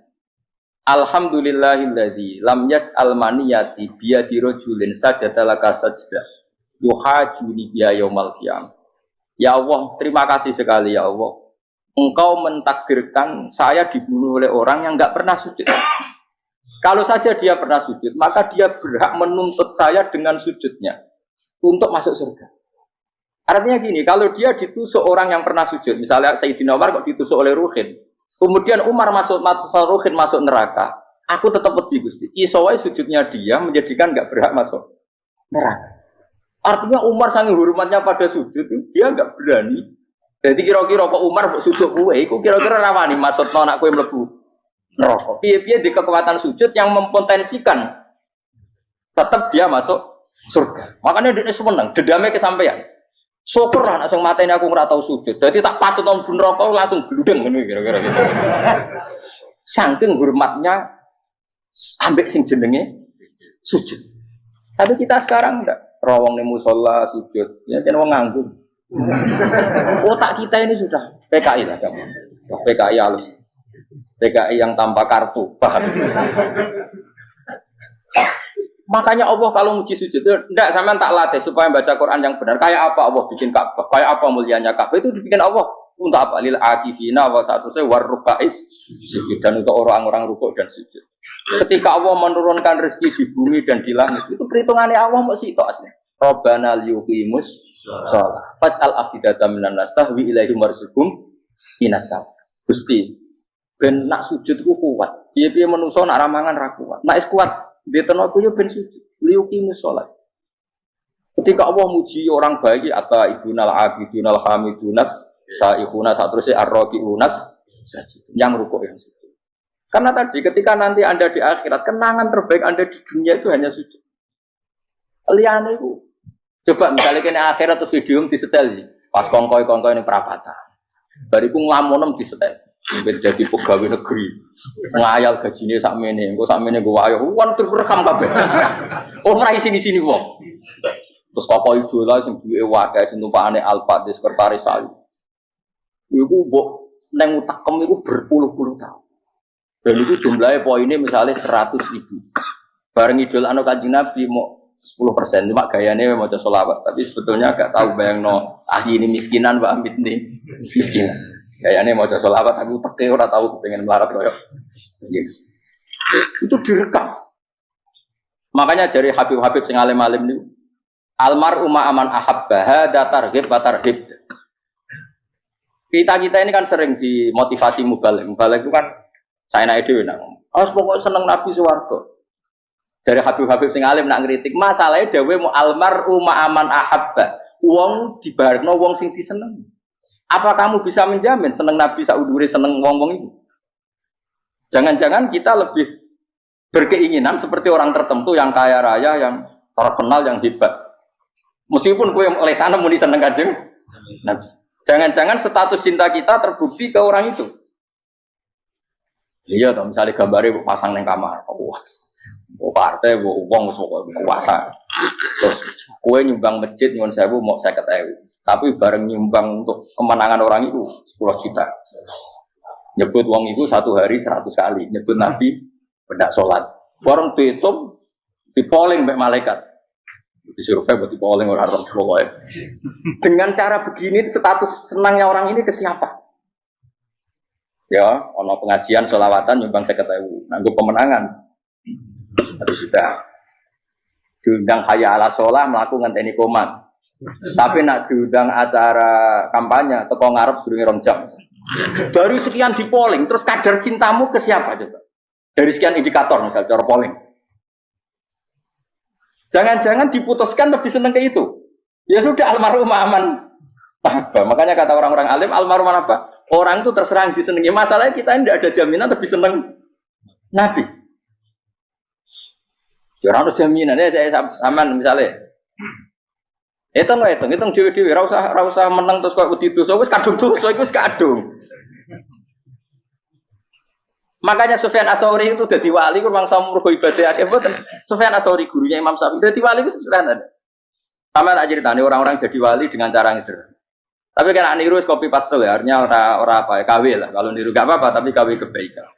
Speaker 1: Alhamdulillahilladzi lam yaj'al maniyati biyadi rajulin sajadalaka sajdah yuhajuni biya yaumal qiyamah. Ya Allah, terima kasih sekali ya Allah. Engkau mentakdirkan saya dibunuh oleh orang yang enggak pernah sujud. Kalau saja dia pernah sujud, maka dia berhak menuntut saya dengan sujudnya untuk masuk surga. Artinya gini, kalau dia ditusuk orang yang pernah sujud, misalnya Sayyidina Umar kok ditusuk oleh Ruhin, kemudian Umar masuk Ruhin masuk neraka, aku tetap pedih Gusti. Isowai sujudnya dia menjadikan enggak berhak masuk neraka. Artinya Umar sangat hormatnya pada sujud, dia enggak berani. Jadi kira-kira kok Umar sujud kowe, iku kira-kira rawani maksud anak kowe mlebu neraka. Piye-piye di kekuatan sujud yang mempotensikan tetap dia masuk surga. Makanya dia seneng, dendamnya kesampaian. Syukur lah, nak sing mateni aku ora tau sujud. Jadi tak patut nang neraka langsung gludeng ngene kira-kira gitu. Saking hormatnya ambek sing jenenge sujud. Tapi kita sekarang enggak. Rawong ning musala sujud, ya jeneng wong nganggur. Otak kita ini sudah PKI lah kamu. PKI halus. PKI yang tanpa kartu, paham? Makanya Allah kalau muji sujud, enggak sampean tak latih supaya baca Quran yang benar. Kayak apa Allah bikin Ka'bah? Kayak apa mulianya Ka'bah? Itu dibikin Allah untuk apa? Lil akifina wa satusai warrukais sujud, dan untuk orang-orang rukuk dan sujud. Ketika Allah menurunkan rezeki di bumi dan di langit, itu perhitungannya Allah mau sitok asli. Rabbana liyuqimus shalah faj'al afidatan minan nas tahwi ilaihim warzuqhum inasab. Gusti, ben nak sujud ku kuat. Piye-piye menungso nak ramangan ra kuat. Nak is kuat, di tenaga yo ben sujud. Liyuqimus shalah. Ketika Allah muji orang baik atau ibunal abidunal hamidunas saihuna satruse arraqiunas yang rukuk yang sujud. Karena tadi ketika nanti Anda di akhirat, kenangan terbaik Anda di dunia itu hanya sujud. Liane itu. Coba misalnya kene akhirat terus video disetel pas kongkoi-kongkoi ini perapatan. Bariku nglamonem disetel. Jadi pegawai negeri. Ngayal gajine sakmene, engko sakmene go ayo kan direkam kabeh. Oh ora sini-sini wong. Terus tokoh idola sing duwe wae sing tumpakane Alphard sekretaris saya. Iku mbok nang utakem iku berpuluh-puluh tahun. Dan itu jumlahnya poinnya misalnya 100.000. Bareng idol anu Kanjeng Nabi mau 10%, cuma gayanya mau sholawat. Tapi sebetulnya agak tahu bayang no ini miskinan Mbak Amit nih miskinan. Gayanya mau sholawat, aku pakai orang tahu pengen melarat loh. Yes. Itu direkam. Makanya dari Habib-Habib sing alim-alim ini, almarhum aman ahabba hada targhib wa tarhib. Kita ini kan sering dimotivasi mubalik. Mubalik itu kan saya naik dewi nak, pokoknya seneng Nabi Suwargo. Dari Habib-Habib sing alim nak ngritik, masalahnya dewe mu almarhum aman ahabba, wong dibarno wong sing diseneng. Apa kamu bisa menjamin seneng Nabi saudure seneng wong-wong itu? Jangan-jangan kita lebih berkeinginan seperti orang tertentu yang kaya raya, yang terkenal, yang hebat. Meskipun kue oleh sana muni seneng Kanjeng Nabi. Jangan-jangan status cinta kita terbukti ke orang itu. Iya, toh misalnya gambarnya pasang neng kamar, puas, partai, uang, kuasa. Terus kue nyumbang masjid nyuwun sewu mau 50.000, tapi bareng nyumbang untuk kemenangan orang itu 10 juta. Nyebut uang itu satu hari 100 kali, nyebut Nabi bedak sholat. Warung dihitung, dipoling mbak malaikat. Disurvey buat dipoling orang pokoknya. Dengan cara begini status senangnya orang ini ke siapa? Ya, ono pengajian sholawatan nyumbang 50.000, nanggo pemenangan. Tapi sudah. diundang hayya ala sholah mlaku ngenteni komat. Tapi nak diundang acara kampanye teko ngarep sedurunge 2 jam. Dari sekian di polling, terus kadar cintamu ke siapa coba? Dari sekian indikator misal cara polling. Jangan-jangan diputuskan lebih seneng ke itu. Ya sudah almarhum aman. Apa? Makanya kata orang-orang alim almarhum apa? Orang itu terserah disenangi. Masalahnya kita tidak ada jaminan lebih seneng Nabi. Ya ora ono jaminan ya saya aman misalnya. Hitung dhewe-dhewe ora usah meneng terus kok wedi dosa wis kadung dosa iku wis kadung. Makanya Sufyan Ats-Tsauri itu dadi wali ku mangsa mergo ibadah akeh mboten. Sufyan Ats-Tsauri gurunya Imam Syafi'i dadi wali ku sederhana. Sama tak ceritane orang-orang jadi wali dengan cara yang sederhana. Tapi kan niru copy paste ya, artinya ora apa ya KW lah. Kalau niru gak apa-apa tapi KW kebaikan.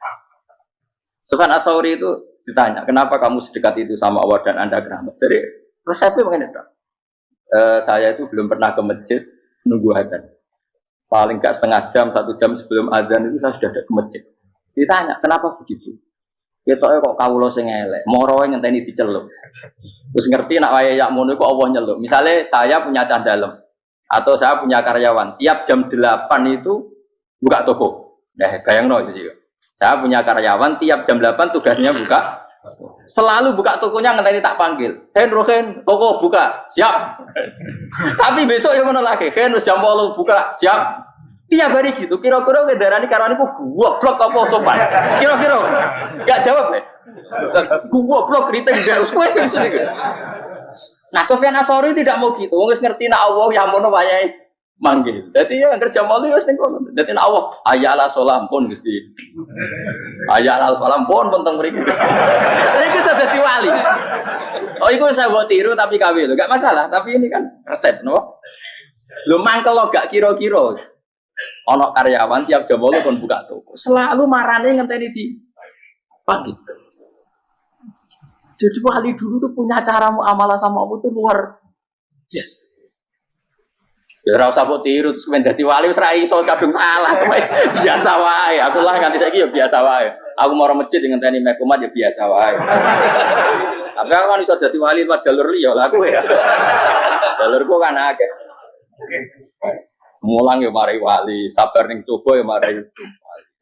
Speaker 1: Sufyan Ats-Tsauri itu ditanya, "Kenapa kamu sedekat itu sama Allah dan Anda keramat?" Jadi resepnya begini, Dok. Saya itu belum pernah ke masjid nunggu adzan. Paling gak setengah jam, 1 jam sebelum adzan itu saya sudah ada ke masjid. Ditanya, "Kenapa begitu?" Ketoke kok kawula sing elek, moroe ngenteni diceluk. Terus ngerti nak wayahe yak ngono kok Allah nyeluk. Misale saya punya cah dalem atau saya punya karyawan, tiap jam 8 itu buka toko. Nah, bayangno itu sih. Saya punya karyawan tiap jam 8 tugasnya buka. Selalu buka tokonya ngenteni tak panggil. Rohen, toko buka. Siap. Tapi besok yang ngono lagi, wis jam 8 buka. Siap. Tiap hari gitu, kira-kira ngedarani karwaniku goblok apa sopan? Kira-kira gak jawab ya? Goblok kritik gak usah gitu. Nah, Sufyan Ats-Tsauri tidak mau gitu. Wong wis ngerti nek Allah ya mono wayahe manggil. Dadi ya kerja malu wis ning kono. Dadi nek Allah ayala salam pun Gusti. Ayala salam pun teng mriki. Iku sudah dadi wali. Oh, iku saya buat tiru tapi kawin. Gak masalah, tapi ini kan resep, no? Lu mangkel lo gak kira-kira. Ono karyawan tiap jam 8 kon buka toko. Selalu marane ngenteni di pagi. Jadi wali dulu tuh punya cara muamalah sama Allah tuh luar biasa. Ya ora usah mbok tiru terus men dadi wali wis ra iso kadung salah. Biasa wae. Aku lah nganti saiki ya biasa wae. Aku mau masjid ngenteni mek umat ya biasa wae. Tapi aku kan iso dadi wali lewat jalur liya lah aku ya. Jalurku kan akeh. Mulang ya mari wali, sabar ning coba ya mari wali.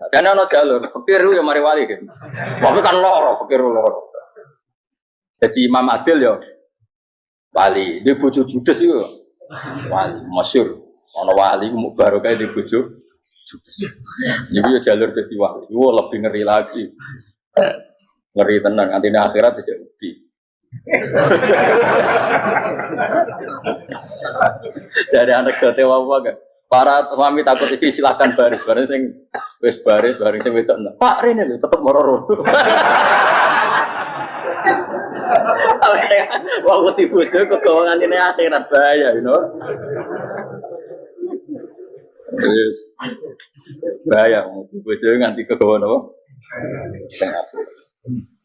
Speaker 1: Dene ana jalur, fikir ya mari wali gitu. Tapi kan loro, fikir loro. Jadi Imam Adil ya wali, di bojo judes iku wali masyhur. Ana wali mu barokah di bojo judes. Jadi ya jalur dadi wali. Wo lebih ngeri lagi. Ngeri tenan nganti akhirat aja wedi. Jadi anak jote wae gak. Para suami takut istri silakan baris sing wis baris sing wedok. Pak Rene lho tetep moro-moro. Wah, wedi bojo kegawangan ini akhirat bahaya, you know. Terus bahaya bojo nganti kegawan apa? Tengah.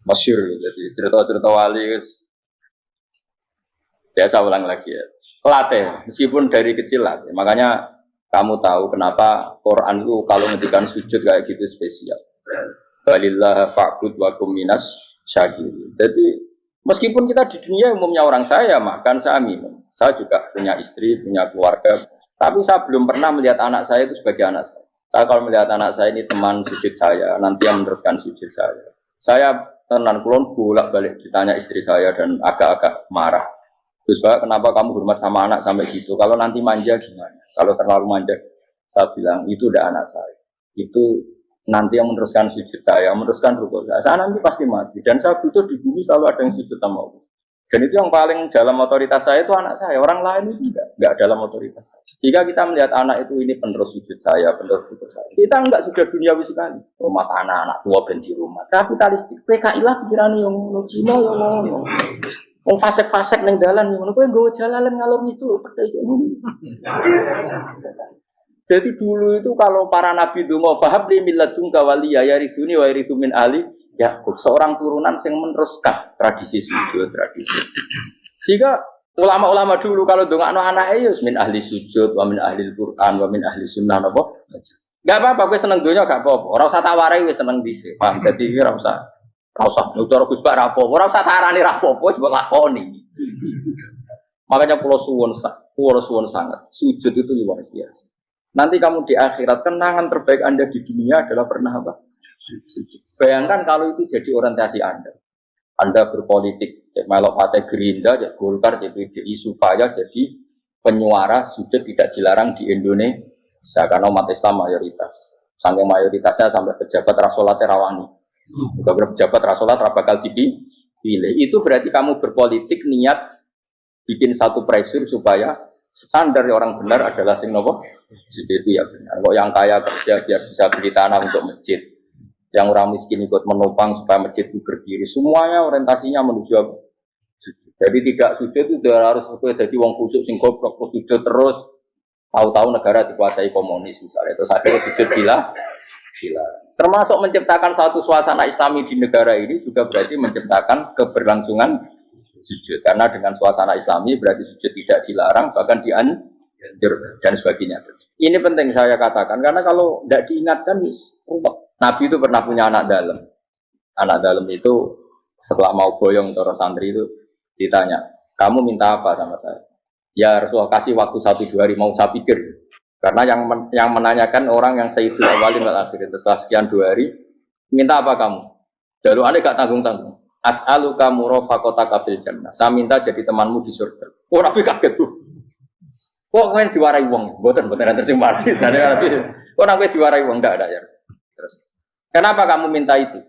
Speaker 1: Masyhur jadi cerita-cerita wali guys. Biasa ulang lagi ya. Latih, meskipun dari kecil latih. Makanya kamu tahu kenapa Quran itu kalau ngendikan sujud kayak gitu spesial. Balillah fa'bud wa kum minas syakirin. Jadi meskipun kita di dunia umumnya orang saya makan, saya minum. Saya juga punya istri, punya keluarga. Tapi saya belum pernah melihat anak saya itu sebagai anak saya. Saya kalau melihat anak saya ini teman sujud saya, nanti yang meneruskan sujud saya. Saya tenan kulon bolak-balik ditanya istri saya dan agak-agak marah. Terus Pak, kenapa kamu hormat sama anak sampai gitu? Kalau nanti manja gimana? Kalau terlalu manja, saya bilang itu udah anak saya. Itu nanti yang meneruskan sujud saya, meneruskan rukuk saya. Saya nanti pasti mati. Dan saya butuh di bumi selalu ada yang sujud sama Allah. Dan itu yang paling dalam otoritas saya itu anak saya. Orang lain itu enggak dalam otoritas saya. Jika kita melihat anak itu ini penerus sujud saya, penerus rukuk saya. Kita enggak sudah duniawi sekali. Rumah tanah, anak tua ben di rumah. Kapitalistik. PKI lah pikirannya yang Cina yang ngono. Wong fasek-fasek ning dalan ngono kowe nggawa jalalan ngalor itu Jadi dulu itu kalau para nabi donga fahab li milladunka waliya yarisuni wa yarithu min ali Yakub, seorang turunan yang meneruskan tradisi sujud, tradisi. Sehingga ulama-ulama dulu kalau dongakno anake ya min ahli sujud wa min ahli Quran wa min ahli sunnah napa. Enggak apa-apa kowe seneng donya gak apa-apa. Ora usah tawari wis seneng dhisik. Paham dadi iki ora usah cara Gus Bak ra apa-apa. Ora usah tarani ra apa-apa wis mbok lakoni. Makanya pulau suwon sangat. Sujud itu luar biasa. Nanti kamu di akhirat, kenangan terbaik Anda di dunia adalah pernah apa? Sujud. Bayangkan kalau itu jadi orientasi Anda. Anda berpolitik, melok partai Gerindra, Golkar, PDI supaya jadi penyuara sujud tidak dilarang di Indonesia karena umat Islam mayoritas. Sampai mayoritasnya sampai pejabat rasolat rawani. Juga pejabat rasolat bakal dipilih. Itu berarti kamu berpolitik niat bikin satu pressure supaya standar orang benar adalah sing nopo. Itu ya benar. Kok yang kaya kerja biar bisa beli tanah untuk masjid. Yang orang miskin ikut menopang supaya masjid itu berdiri. Semuanya orientasinya menuju apa? Jadi tidak sujud itu harus jadi wong khusyuk sing goblok sujud terus. Tahu-tahu negara dikuasai komunis misalnya. Terus akhirnya sujud gila. Termasuk menciptakan satu suasana Islami di negara ini juga berarti menciptakan keberlangsungan sujud. Karena dengan suasana Islami berarti sujud tidak dilarang bahkan dianjur dan sebagainya. Ini penting saya katakan karena kalau tidak diingatkan Nabi itu pernah punya anak dalam. Anak dalam itu setelah mau boyong toro santri itu ditanya, kamu minta apa sama saya? Ya Rasulullah kasih waktu 1-2 hari mau saya pikir. Karena yang menanyakan orang yang sayyidul awalin wal akhirin setelah sekian 2 hari, minta apa kamu? Jalur aneh gak tanggung-tanggung. As'aluka murafaqataka fil jannah. Saya minta jadi temanmu di surga. Oh Nabi kaget tuh. Kok kalian diwarai wong? Boten terjemah. Kok Nabi diwarai wong enggak ada ya. Terus kenapa kamu minta itu?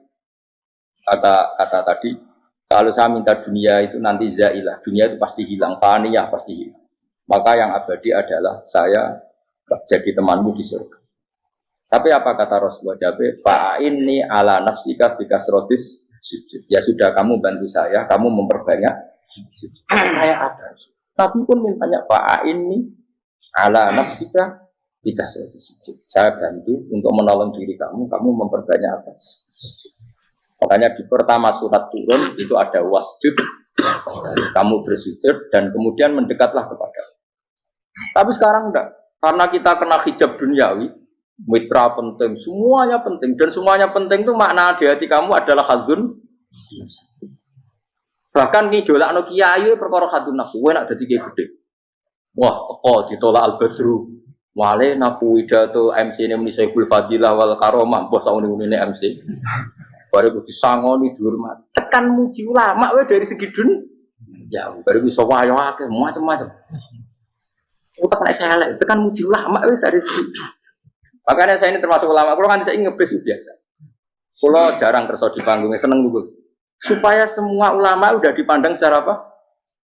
Speaker 1: Kata tadi, kalau saya minta dunia itu nanti zailah. Dunia itu pasti hilang, faniyah pasti hilang. Maka yang abadi adalah saya jadi temanmu di surga. Tapi apa kata Rasulullah Jabe? Fa'inni ala nafsika bikasrotis sujud. Ya sudah kamu bantu saya, kamu memperbanyak sujud. Kayak apa? Tapi pun mintanya fa'inni ala nafsika bikasrotis sujud. Saya bantu untuk menolong diri kamu, kamu memperbanyak apa? Makanya di pertama surat turun itu ada wasjud. Kamu bersujud dan kemudian mendekatlah kepada. Tapi sekarang enggak. Karena kita kena hijab duniawi, mitra penting, semuanya penting. Dan semuanya penting itu makna di hati kamu adalah hadun. Bahkan idola no kiai perkara hadun nafsu, enak jadi kiai gede. Wah, teko ditolak al-badru. Wale napu pidato MC ini muni Saiful Fadilah wal Karomah, bos ini MC. Baru disangoni dihormat. Tekan muji ulama we dari segi dun. Ya, baru bisa wayo akeh macam-macam. Utak nek saya itu kan muji ulama wis dari segi. Makanya saya ini termasuk ulama. Kalau kan saya ngebes biasa. Kalau jarang kerso di panggungnya seneng dulu. Supaya semua ulama udah dipandang secara apa?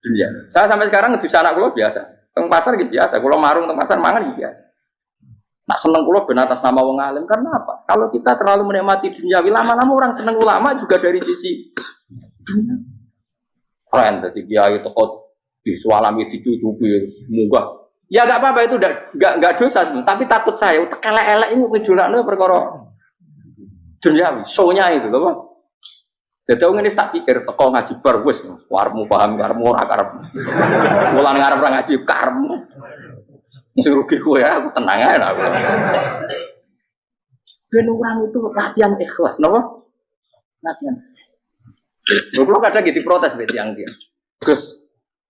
Speaker 1: Dunia. Saya sampai sekarang ngedus anak kula biasa. Teng pasar gitu biasa. Kalau marung teng pasar mangan gitu biasa. Nak seneng kula ben atas nama wong alim karena apa? Kalau kita terlalu menikmati dunia, lama-lama orang seneng ulama juga dari sisi dunia. Keren tadi kiai teko disualami dicucupi munggah. Ya enggak apa-apa itu enggak dosa sebenarnya, tapi takut saya utek elek-elek ini ngejolakno perkara duniawi, show-nya itu lho, Pak. Jadi wong ini tak pikir teko ngaji bar wis warmu paham karemu ora karep. Mulan ngarep ora ngaji karemu. Mesti rugi kowe ya, aku tenang ae aku. Ben orang itu latihan ikhlas, napa? Latihan. Lho kadang gitu protes mbek tiyang dia. Gus,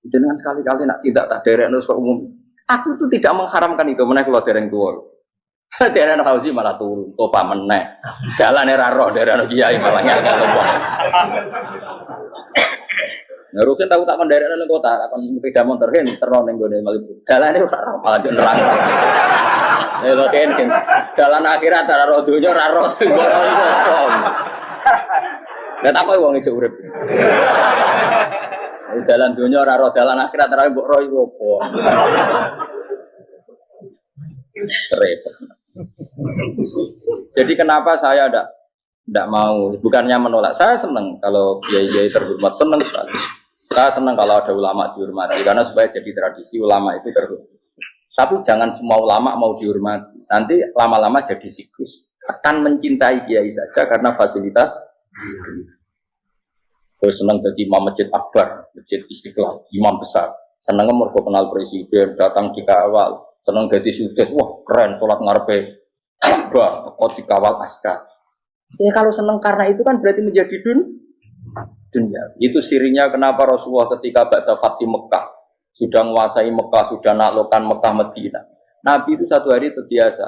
Speaker 1: jenengan sekali-kali nak tidak tak derekno kok umum. Aku itu tidak mengharamkan itu, menaik kalau dereng tua. Dereng haji malah turun, topa menek. Jalan era roh, dereng kiai malah ngel-ngel topa. Ngurusin tahu tak menderek nang kota, akan sepeda motor kan terno ning gone Malibu. Dalane ora roh, malah yo nerang. Lha kene jalan akhirat ora roh donya ora roh sing ora iso. Lah tak kowe wong ijo urip. Jalan dunia ora roh, jalan akhirat ora mbok roh iku apa. Repot. Jadi kenapa saya tidak mau, bukannya menolak. Saya senang kalau kiai-kiai terhormat, senang sekali. Saya senang kalau ada ulama dihormati karena supaya jadi tradisi ulama itu terhormat. Tapi jangan semua ulama mau dihormati. Nanti lama-lama jadi siklus. Akan mencintai kiai saja karena fasilitas. Terus senang jadi imam masjid akbar, masjid Istiqlal, imam besar. Senang mergo kenal presiden, datang dikawal. Senang jadi sudes, wah keren, sholat ngarepe Ka'bah, kok dikawal askar. Ya kalau senang karena itu kan berarti menjadi dunia. Itu sirinya kenapa Rasulullah ketika ba'da Fatih Mekah sudah menguasai Mekah, sudah naklukkan Mekah Madinah. Nabi itu satu hari itu biasa.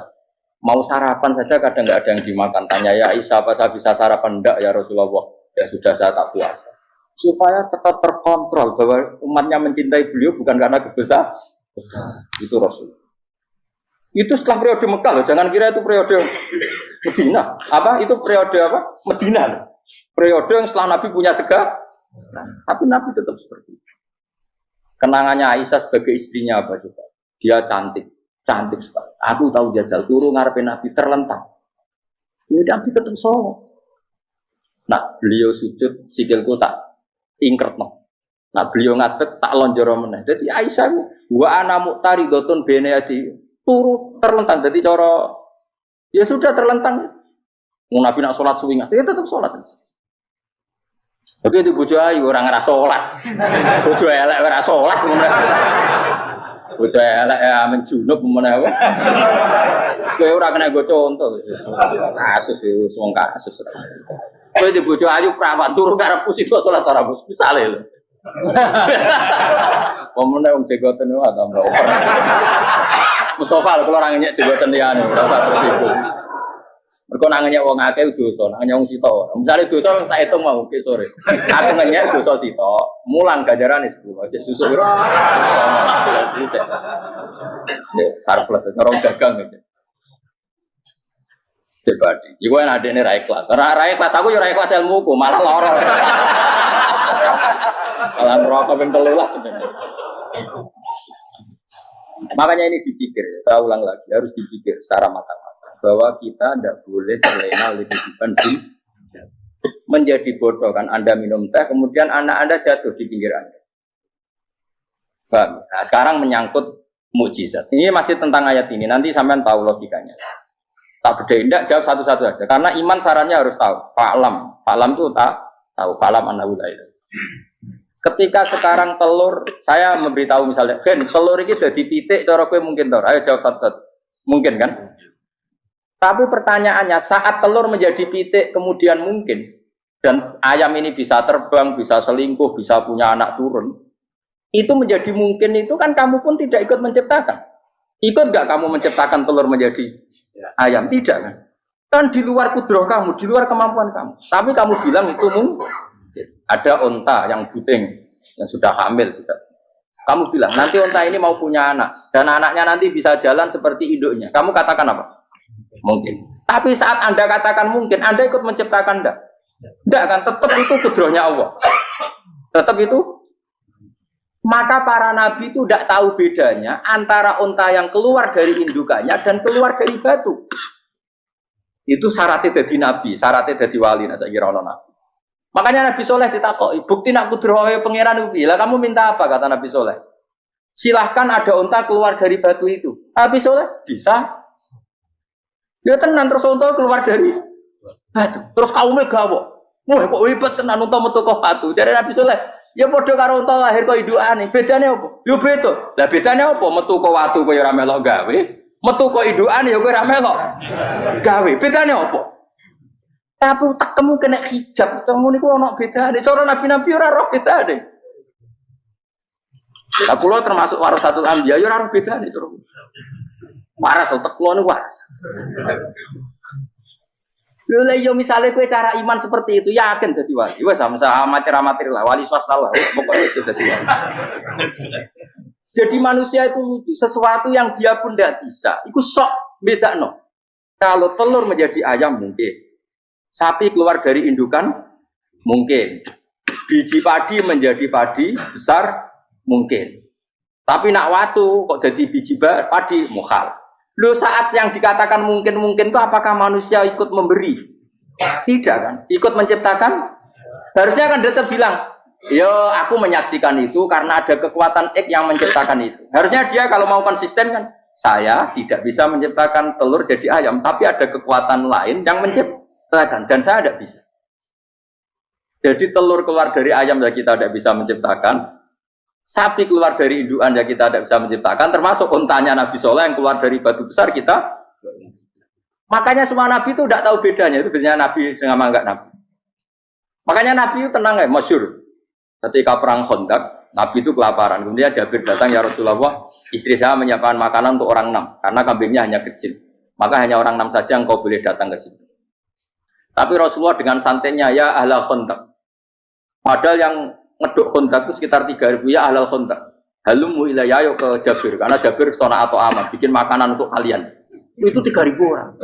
Speaker 1: Mau sarapan saja kadang nggak ada yang dimakan. Tanya ya Aisyah, apa saya bisa sarapan? Enggak ya Rasulullah. Ya sudah saya tak puasa. Supaya tetap terkontrol bahwa umatnya mencintai beliau bukan karena kebesaran. Itu Rasul. Itu setelah periode Mekah loh. Jangan kira itu periode Medina. Apa? Itu periode apa? Medina loh. Periode yang setelah Nabi punya segala. Tapi Nabi tetap seperti itu. Kenangannya Aisyah sebagai istrinya apa coba? Dia cantik. Cantik sekali. Aku tahu jajal turun ngarepin Nabi terlentang. Ya Nabi tetap sholat. Nah beliau sujud sikilku tak ingkret no. Nah beliau ngadeg tak lonjoro meneh. Jadi Aisyah wa ana muqtaridotun benayati turu terlentang. Jadi cara ya sudah terlentang. Mau Nabi nak sholat suwi dia tetap sholat. Tapi itu bojo ayu orang ngerasa sholat. Bojo elek ora sholat. Bocah elek ya menjunub meneh wae. Kowe ora kena go contoh kasus wis wong kasus. Kowe di bojo ayu prawan turu karepku siksa salat ora bos misale lho. Pomene wong jegoten wae tambah over. Mustofa lho kalau ora ngenyek jegoten liyane ora usah bersibuk. Mergo nang ngenyek wong akeh dosa, nang ngenyek wong sitok. Misale dosa tak hitung mau ke sore. Aku ngenyek dosa sitok, mulang ganjarane 10. Cek susu piro? Sarplus orang dagang aja. Coba di. Iku enak adene ra ikhlas. Ra ikhlas aku yo ra ikhlas ilmuku, malah lara. Malah rokok ping 13 sebenarnya. Makanya ini dipikir, saya ulang lagi, harus dipikir secara matang-matang bahwa kita tidak boleh terlena oleh kehidupan menjadi bodoh kan. Anda minum teh, kemudian anak Anda jatuh di pinggir Anda. Nah, sekarang menyangkut mukjizat. Ini masih tentang ayat ini. Nanti sampean tahu logikanya. Tak bedain, tidak jawab satu-satu aja. Karena iman sarannya harus tahu. Fa'lam itu tak tahu. Fa'lam annahu la ilaha. Ketika sekarang telur, saya memberitahu misalnya, Ben, telur ini sudah dipitik, cara kowe mungkin tahu. Ayo jawab satu-satu. Mungkin kan? Tapi pertanyaannya, saat telur menjadi pitik kemudian mungkin, dan ayam ini bisa terbang, bisa selingkuh, bisa punya anak turun, itu menjadi mungkin itu kan kamu pun tidak ikut menciptakan. Ikut nggak kamu menciptakan telur menjadi ayam? Tidak kan? Kan di luar kudroh kamu, di luar kemampuan kamu. Tapi kamu bilang itu mungkin. Ada onta yang buting, yang sudah hamil sudah. Kamu bilang nanti onta ini mau punya anak, dan anaknya nanti bisa jalan seperti induknya. Kamu katakan apa? Mungkin. Tapi saat Anda katakan mungkin, Anda ikut menciptakan enggak? Enggak kan? Tetap itu kudrohnya Allah. Tetap itu. Maka para nabi itu tidak tahu bedanya antara unta yang keluar dari indukannya dan keluar dari batu. Itu syaratnya jadi nabi, syaratnya jadi wali. Nah, saya kira orang nabi. Makanya Nabi Soleh ditakoki, bukti nak kudrohe pangeran ubi. Lah kamu minta apa? Kata Nabi Soleh. Silahkan ada unta keluar dari batu itu. Nabi Soleh bisa. Dia tenan terus unta keluar dari batu. Terus kaumnya gawok. Wah kok hebat tenan unta metu kok batu. Jadi Nabi Soleh, ya padha karo unta lahir kok indukane. Bedane apa? Yo beda. Lah bedane apa? Metu kok watu kok ora melok gawe. Metu kok indukane ya kowe ora melok gawe. Bedane apa? Tapi utakmu kena hijab, ketemu niku ana bedane. Cara nabi-nabi ora roh bedane. Lah kula termasuk warasatul anbiya ya ora roh bedane cara. Waras utek kula niku waras. Lho lha yo misale kowe cara iman seperti itu yakin dadi wali. Wes sama amatir-amatir lah, wali swasta lah. Pokoknya sudah siap. Jadi manusia itu lucu, sesuatu yang dia pun tidak bisa. Iku sok bedakno. Kalau telur menjadi ayam mungkin. Sapi keluar dari indukan mungkin. Biji padi menjadi padi besar mungkin. Tapi nak watu kok jadi biji padi mukhal. Loh saat yang dikatakan mungkin-mungkin itu apakah manusia ikut memberi? Tidak kan? Ikut menciptakan? Harusnya kan dia bilang, yo aku menyaksikan itu karena ada kekuatan X yang menciptakan itu. Harusnya dia kalau mau konsisten kan, saya tidak bisa menciptakan telur jadi ayam, tapi ada kekuatan lain yang menciptakan. Dan saya tidak bisa. Jadi telur keluar dari ayam ya kita tidak bisa menciptakan. Sapi keluar dari indukan ya kita tidak bisa menciptakan. Termasuk untanya Nabi Soleh yang keluar dari batu besar kita. Makanya semua Nabi itu tidak tahu bedanya. Itu bedanya Nabi sama enggak Nabi. Makanya Nabi itu tenang ya, masyhur. Ketika perang Khandaq, Nabi itu kelaparan. Kemudian Jabir datang, ya Rasulullah, istri saya menyiapkan makanan untuk orang 6 karena kambingnya hanya kecil. Maka hanya orang 6 saja engkau boleh datang ke sini. Tapi Rasulullah dengan santainya, ya ahlal Khandaq. Padahal yang ngeduk Khandaq itu sekitar 3.000, ya ahlal Khandaq. Halumu ilayya, ayo ke Jabir, karena Jabir sona atau aman, bikin makanan untuk kalian. Itu 3.000 orang.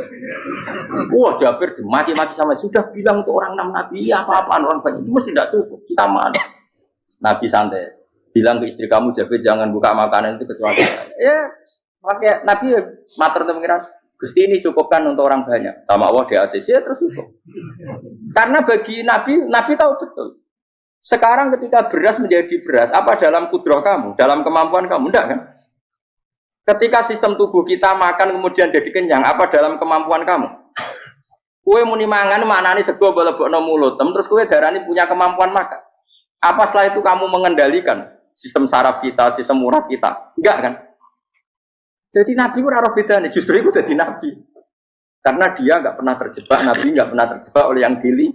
Speaker 1: Wah, Jabir dimaki-maki sama, sudah bilang untuk orang 6 Nabi, ya apa-apaan orang banyak, itu mesti tidak cukup, kita mana. Nabi santai, bilang ke istri kamu, Jabir jangan buka makanan itu kecuali ya, pakai Nabi matur untuk mengira, Gusti ini cukupkan untuk orang banyak. Sama Allah di ACC ya terus cukup. Karena bagi Nabi tahu betul. Sekarang ketika beras menjadi beras, apa dalam kudrah kamu, dalam kemampuan kamu, enggak kan? Ketika sistem tubuh kita makan kemudian jadi kenyang, apa dalam kemampuan kamu? Kue muni mangan maknane sego bolebokno mulut, terus kue darani punya kemampuan makan. Apa setelah itu kamu mengendalikan sistem saraf kita, sistem urat kita? Enggak kan? Jadi Nabi ora roh bedane, justru itu jadi Nabi. Karena dia enggak pernah terjebak, Nabi enggak pernah terjebak oleh yang dili.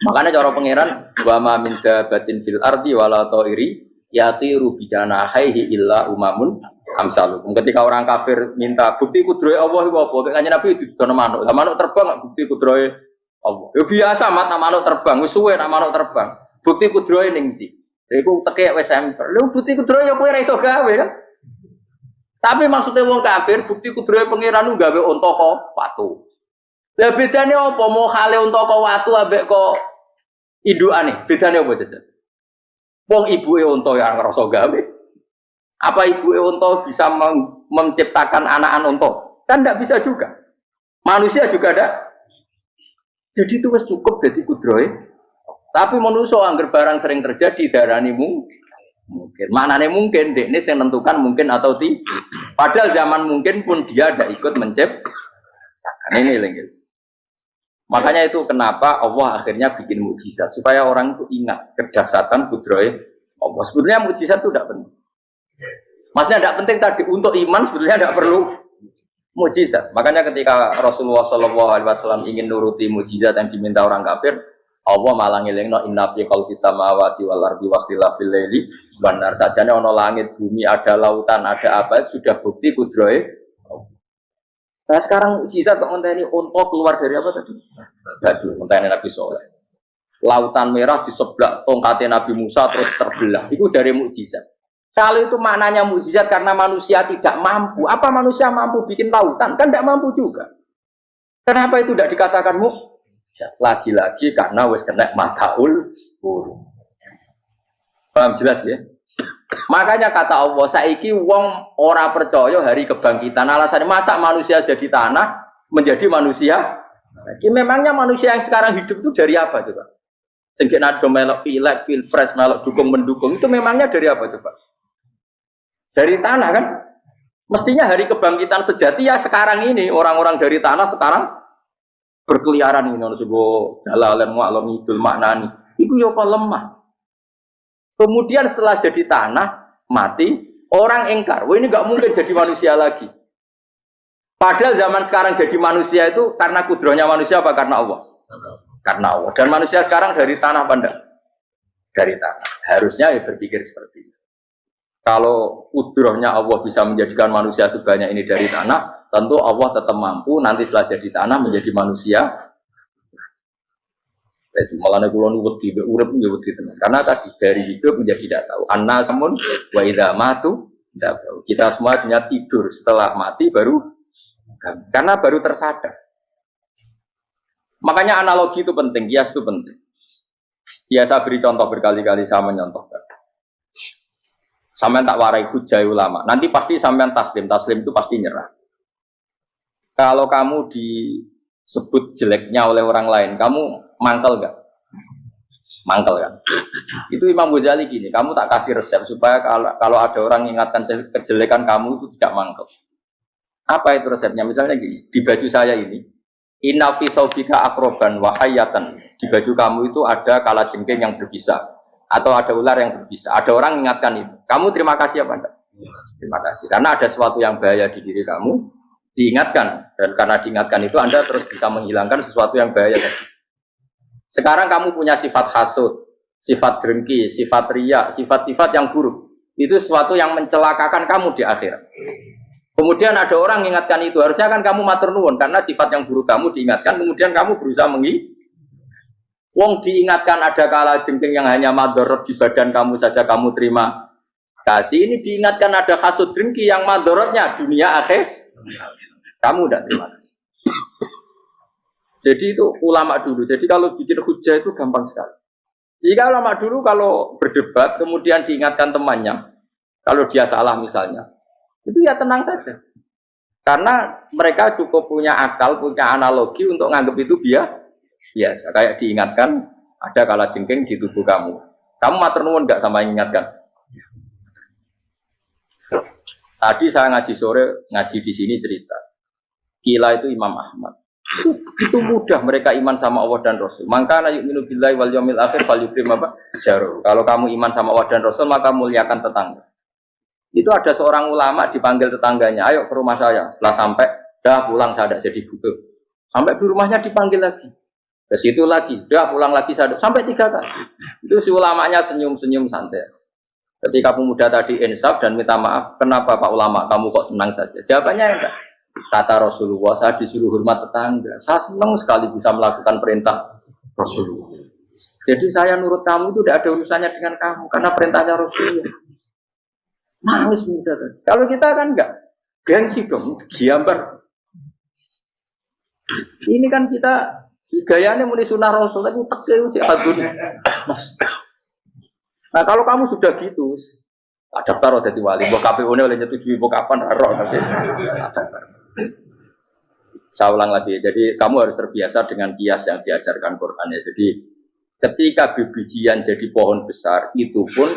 Speaker 1: Makanya cara pangeran wa ma min dabatin fil ardi wala ta'iri yatiru bi janahihi illa umamun amsalukum. Ketika orang kafir minta bukti kudrohe Allah iku apa? Kayaknya Nabi didono manuk. Lah manuk terbang bukti kudrohe Allah. Ya biasa mat manuk terbang, wis suwe nak manuk terbang. Bukti kudrohe ning ndi? Iku tekek wis semper. Lha bukti kudrohe ya kowe ora iso gawe kan? Tapi maksudnya wong kafir bukti kudrohe pangeran ku gawe unta kok watu. Lah bedane apa? Mau hale unta kok watu ambek kok indukane? Bedane apa jajan? Wong ibuke unta ya ngrasa gawe. Apa ibuke unta bisa menciptakan anakan unta? Kan enggak bisa juga. Manusia juga ada. Jadi itu wis cukup dadi kudrohe. Tapi manusia angger barang sering terjadi darani mungkin. Maknane mungkin dekne sing nentukan mungkin atau tidak. Padahal zaman mungkin pun dia ada ikut menciptakan ini lagi. Makanya itu kenapa Allah akhirnya bikin mukjizat supaya orang itu ingat kedahsyatan kudrohe Allah. Sebetulnya mukjizat itu tidak penting. Maksudnya tidak penting tadi untuk iman sebetulnya tidak perlu mukjizat. Makanya ketika Rasulullah SAW ingin nuruti mukjizat yang diminta orang kafir, Allah malah ngelingno inna fi khalqis samawati wal ardi wakhtilafil laili wan nar. Sajane ana langit, bumi, ada lautan, ada apa sudah bukti kudrohe. Nah sekarang mukjizat kok ngenteni unta keluar dari apa tadi? Batu, ngenteni Nabi Soleh. Lautan merah di sebelah tongkatnya Nabi Musa terus terbelah. Itu dari mukjizat. Kalau itu maknanya mukjizat karena manusia tidak mampu. Apa manusia mampu bikin lautan? Kan tidak mampu juga. Kenapa itu tidak dikatakan mukjizat? Lagi-lagi karena wis kena mataul burung. Paham jelas ya? Makanya kata Allah, saiki wong ora percaya hari kebangkitan. Alasannya masa manusia jadi tanah menjadi manusia? Memangnya manusia yang sekarang hidup itu dari apa coba? Sengke nado melok pilek, pilpres, melok dukung mendukung itu memangnya dari apa coba? Dari tanah kan? Mestinya hari kebangkitan sejati ya sekarang ini orang-orang dari tanah sekarang berkeliaran ini ono sego dalalan maklum idul maknani. Iku yo kok lemah. Kemudian setelah jadi tanah, mati, orang engkar. Wah ini nggak mungkin jadi manusia lagi. Padahal zaman sekarang jadi manusia itu karena kudrohnya manusia apa? Karena Allah. Karena Allah. Dan manusia sekarang dari tanah apa enggak? Dari tanah. Harusnya ya berpikir seperti itu. Kalau kudrohnya Allah bisa menjadikan manusia sebanyak ini dari tanah, tentu Allah tetap mampu nanti setelah jadi tanah menjadi manusia. Itu malah kula nu wedi urip nggih wedi tenan. Karena tadi dari hidup menjadi tidak tahu. Annasamun wa idza matu tidak tahu. Kita semua hanya tidur setelah mati baru karena baru tersadar. Makanya analogi itu penting, kias itu penting. Biasa beri contoh berkali-kali sama menyontohkan. Sampean tak warai hujah ulama. Nanti pasti sampean taslim itu pasti nyerah. Kalau kamu disebut jeleknya oleh orang lain, kamu mangkel gak? Mangkel kan? Itu Imam Ghazali gini, kamu tak kasih resep supaya kalau ada orang ingatkan kejelekan kamu itu tidak mangkel. Apa itu resepnya? Misalnya gini, di baju saya ini, inna fi thawbika akroban wa hayatan. Di baju kamu itu ada kalajengking yang berbisa atau ada ular yang berbisa. Ada orang ingatkan itu. Kamu terima kasih apa enggak? Terima kasih. Karena ada sesuatu yang bahaya di diri kamu, diingatkan. Dan karena diingatkan itu Anda terus bisa menghilangkan sesuatu yang bahaya tadi. Sekarang kamu punya sifat hasud, sifat dengki, sifat riya, sifat-sifat yang buruk. Itu sesuatu yang mencelakakan kamu di akhirat. Kemudian ada orang mengingatkan itu, harusnya kan kamu matur nuwun karena sifat yang buruk kamu diingatkan, kemudian kamu berusaha Wong diingatkan ada kala jengking yang hanya madorot di badan kamu saja kamu terima kasih. Ini diingatkan ada hasud dengki yang madorotnya dunia akhir, kamu tidak terima kasih. Jadi itu ulama dulu. Jadi kalau bikin hujah itu gampang sekali. Jika ulama dulu kalau berdebat kemudian diingatkan temannya, kalau dia salah misalnya, itu ya tenang saja. Karena mereka cukup punya akal, punya analogi untuk nganggap itu biasa. Kayak diingatkan ada kala jengking di tubuh kamu. Kamu matur nuwun enggak sama yang ingatkan? Tadi saya ngaji sore, ngaji di sini cerita. Kila itu Imam Ahmad. Itu mudah mereka iman sama Allah dan Rasul. Maka yu'minu billahi wal yaumil akhir falyukrim apa? Jaru. Kalau kamu iman sama Allah dan Rasul maka muliakan tetangga. Itu ada seorang ulama dipanggil tetangganya, ayo ke rumah saya. Setelah sampai, dah pulang saya tidak jadi butuh. Sampai di rumahnya dipanggil lagi. Ke situ lagi, dah pulang lagi saya sampai 3 kali. Itu si ulamanya senyum-senyum santai. Ketika pemuda tadi insaf dan minta maaf, kenapa Pak Ulama kamu kok tenang saja? Jawabannya enggak. Kata Rasulullah, saya disuruh hormat tetangga. Saya senang sekali bisa melakukan perintah Rasulullah. Jadi saya nurut kamu itu tidak ada urusannya dengan kamu, karena perintahnya Rasulullah. Nangis muda kan. Kalau kita kan enggak, gengsi dong, giambar. Ini kan kita gayanya muni sunnah Rasul, tapi teke uji adun. Nah kalau kamu sudah gitu, daftar jadi wali, buat KPU-nya oleh nyetujui, buat kapan roh nanti. Saya ulang lagi, jadi kamu harus terbiasa dengan kias yang diajarkan Quran ya. Jadi ketika bibijian jadi pohon besar, itu pun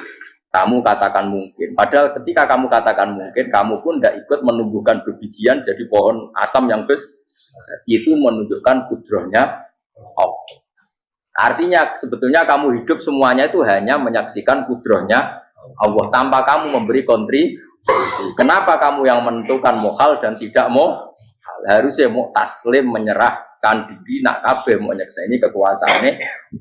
Speaker 1: kamu katakan mungkin. Padahal ketika kamu katakan mungkin, kamu pun tidak ikut menumbuhkan bibijian jadi pohon asam yang besar. Itu menunjukkan kudrohnya Allah. Artinya sebetulnya kamu hidup semuanya itu hanya menyaksikan kudrohnya Allah tanpa kamu memberi kontribusi. Kenapa kamu yang menentukan mohal dan tidak mau? Harusnya mau taslim menyerahkan diri nak kabeh mau nyekseni kekuasaane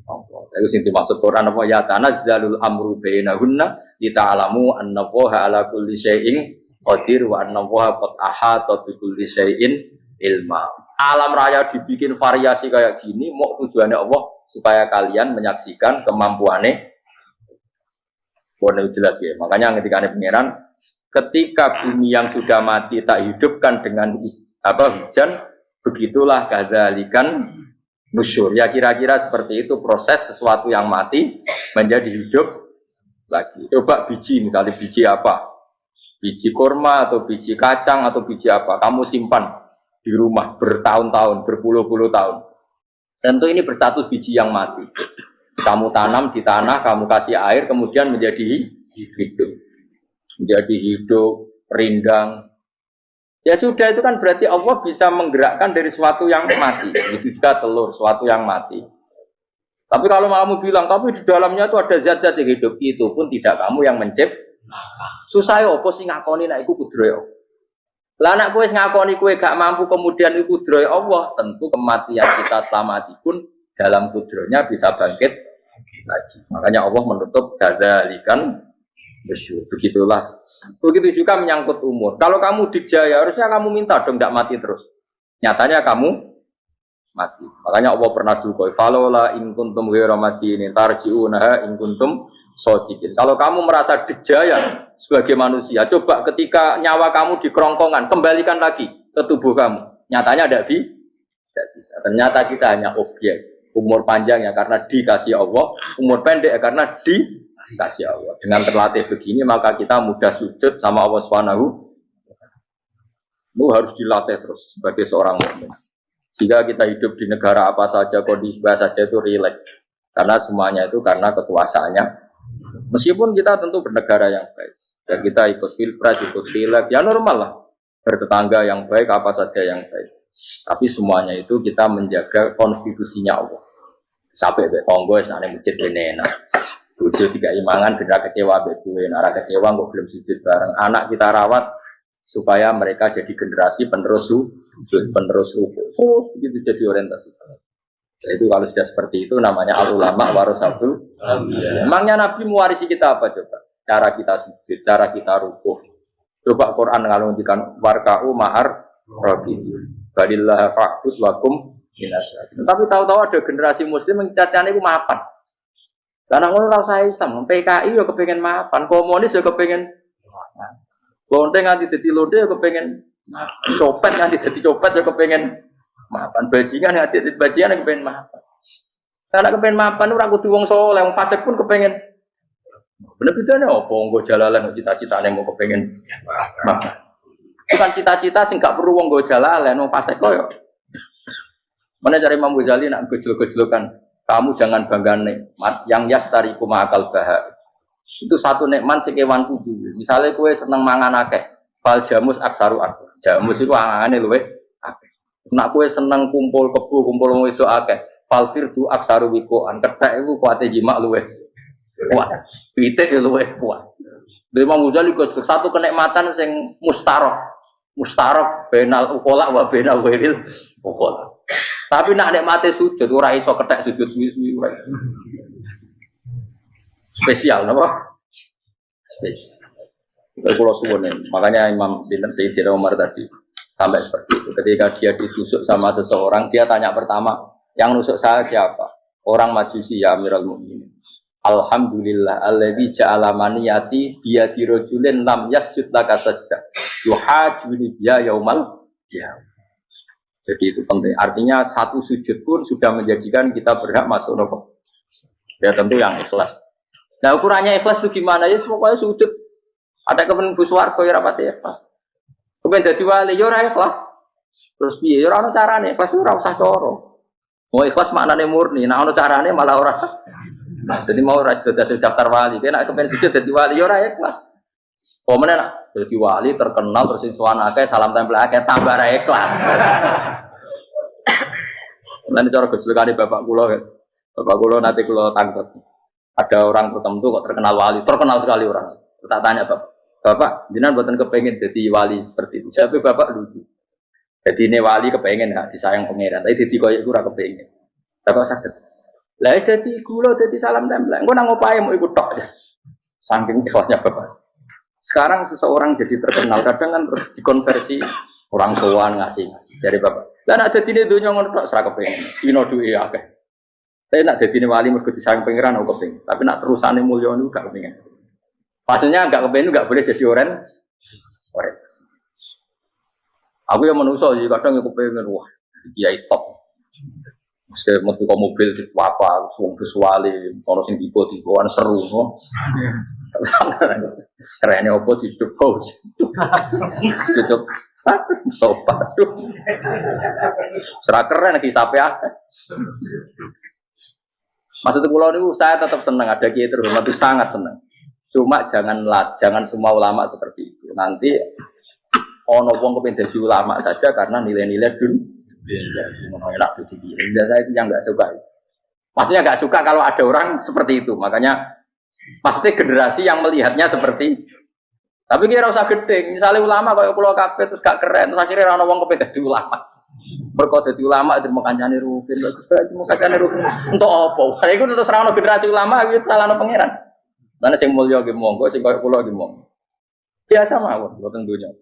Speaker 1: Allah. Itu sing dimaksud Quran apa ya tanazzalul amru bainahunna lita'lamu annallaha ala kulli syai'in qadir wa annallaha qad ahata bi kulli syai'in ilma. Alam raya dibikin variasi kayak gini mau tujuannya Allah supaya kalian menyaksikan kemampuannya. Boleh jelas ya. Makanya ketika ada pangeran, ketika bumi yang sudah mati tak hidupkan dengan hujan, begitulah kadzalikan nusyur. Ya kira-kira seperti itu proses sesuatu yang mati menjadi hidup lagi. Coba biji, misalnya biji apa? Biji kurma atau biji kacang atau biji apa? Kamu simpan di rumah bertahun-tahun, berpuluh-puluh tahun. Tentu ini berstatus biji yang mati. Kamu tanam di tanah, kamu kasih air, kemudian menjadi hidup. Menjadi hidup, rindang. Ya sudah, itu kan berarti Allah bisa menggerakkan dari sesuatu yang mati. Itu juga telur, sesuatu yang mati. Tapi kalau kamu bilang, tapi di dalamnya itu ada zat-zat yang hidup, itu pun tidak kamu yang menciptakan. Susah ya, apa sih ngakoni nak iku kudroyo. Lah anak kowe ngakoni kowe gak mampu kemudian iku kudroyo Allah, tentu kematian kita setelah mati pun dalam kudronya bisa bangkit lagi. Makanya Allah menutup kadzalikan nusyur. Begitulah. Begitu juga menyangkut umur. Kalau kamu dijaya harusnya kamu minta dong tidak mati terus. Nyatanya kamu mati. Makanya Allah pernah duga, "Falola in kuntum ghairu madinin tarji'unaha in kuntum shodiqin." Kalau kamu merasa dijaya sebagai manusia, coba ketika nyawa kamu di kerongkongan, kembalikan lagi ke tubuh kamu. Nyatanya tidak bisa. Ternyata kita hanya objek. Umur panjang ya karena dikasih Allah, umur pendek ya karena dikasih Allah. Dengan terlatih begini maka kita mudah sujud sama Allah Subhanahu. Itu harus dilatih terus sebagai seorang mukmin. Jika kita hidup di negara apa saja, kondisi apa saja itu rileks. Karena semuanya itu karena kekuasaannya. Meskipun kita tentu bernegara yang baik. Dan kita ikut pilpres, ikut pileg, ya normal lah. Bertetangga yang baik, apa saja yang baik. Tapi semuanya itu kita menjaga konstitusinya Allah. Sampai be tonggo isane masjid kene enak. Bojo tiga imangan bener kecewa be duwe, ora kecewa kok belum sujud bareng. Anak kita rawat supaya mereka jadi generasi penerus sujud, penerus ruku. Terus begitu jadi orientasi. Itu kalau sudah seperti itu namanya al-ulama warasatul anbiya. Emangnya Nabi mewarisi kita apa coba? Cara kita sujud, cara kita rukuk. Coba Quran ngalunjikan warka'u ma'ar rafiqin. Balillah fa'bud wakum minasyakin. Tapi tahu-tahu ada generasi muslim yang cacane iku mapan. Karena ngono ora usah Islam, PKI yo kepengen mapan, komunis yo kepengen mapan. Lonte nganti dadi lonte yo kepengen mapan. Copet nganti dadi copet yo kepengen mapan. Bajingan nganti dadi bajingan yo kepengen mapan. Karena kepengen mapan ora kudu wong saleh, wong fasik pun kepengen. Bener bedane opo nggo jalalan cita-citane mau kepengen mapan. Bukan cita-cita sing gak perlu wong nggo jalalan, wong fasik kok yo. Mana cari Imam Ghazali nak gejlok-gejlokan. Kamu jangan bangga nikmat yang yastariku ma'akal bahar. Itu satu nikmat sing kewan kudu. Misalnya kue seneng mangan akeh, fal jamus aksaru akeh. Jamus itu angane luwih akeh. Nak kue seneng kumpul kebo, kumpul wong itu akeh, fal firdu aksaru wikoan. Kethek iku kuwate jimak luwih kuat. Pitik luwih kuat. Imam Ghazali kok satu kenikmatan sing mustarok. Mustarok benal ukola wa benal wiril ukola. Tapi nak nikmate sujud ora iso kethek sujud suwi-suwi ora. Spesial napa? Spesial. Kalau suwun makanya Imam Sinten Sayyidina Umar tadi sampai seperti itu. Ketika dia ditusuk sama seseorang, dia tanya pertama, yang nusuk saya siapa? Orang Majusi ya Amirul Mukminin. Alhamdulillah alladzi ja'ala maniyati biyadi rajulin lam yasjud laka sajdah. Yuhajuni biya yaumal qiyamah. Jadi itu penting. Artinya satu sujud pun sudah menjadikan kita berhak masuk neraka. Ya tentu yang ikhlas. Nah ukurannya ikhlas itu gimana ya? Pokoknya sujud. Ada kepen buswarga ya rapati ikhlas. Kepen dadi wali ya ora ikhlas. Terus piye? Ya ora ono carane. Ikhlas ora usah cara. Mau ikhlas maknane murni. Nah ono carane malah ora. Nah, jadi mau ora dadi daftar wali. Nek kepen sujud dadi wali ya ora ikhlas. Pomene nak dadi wali terkenal terus sowan akeh salam tempel akeh tambah ra ikhlas. Lan cara gejolakane bapak kula kan. Bapak kula nanti kula tangkep. Ada orang tertentu kok terkenal wali, terkenal sekali orang. Tak tanya Bapak, jenengan mboten kepengin dadi wali seperti itu. Jawab Bapak lucu. Jadi ini wali kepengin hak disayang pangeran, tapi dadi koyo iku ora kepengin. Bapak saged. Lah wis dadi kula dadi salam tempel. Engko nang opahe mau ikut tok. Saking ikhlasnya Bapak. Sekarang seseorang jadi terkenal, kadang kan terus dikonversi orang sowan ngasih. Dari Bapak. Lah nek dadine donya ngono tok ora kepengin. Dina duwe akeh. Tapi nek dadine wali mergo disayang pangeran aku kepengin. Tapi nek terusane mulya niku gak kepengin. Maksudnya enggak kepengin enggak boleh jadi orang. Aku yang manusa jadi kadang aku kepengin wah, kiai top. Saya metu ke mobil di apa, wong visuale, ono sing tiba-tibaan seru no. Kerennya opo di pause. Tutup. Sopan tuh. Serah keren hisape akeh. Maksud kula niku saya tetap senang ada kiai terhormat itu sangat senang. Cuma jangan semua ulama seperti itu. Nanti ono wong kepengin dadi ulama saja karena nilai-nilai dunia. Enak tuh saya itu yang nggak suka. Maksudnya nggak suka kalau ada orang seperti itu. Makanya pasti generasi yang melihatnya seperti. Tapi kira usah gede. Misalnya ulama kayak pulau kafe terus gak keren. Terus akhirnya orang ngomong kepengen jadi ulama. Berkode jadi ulama itu mau kancane rutin. Bagus banget mau kancane rutin. Untuk apa? Itu terus orang generasi ulama itu salah no pangeran. Karena sing mulya ge monggo, sing kayak pulau ge monggo. Biasa mawon, boten dunya.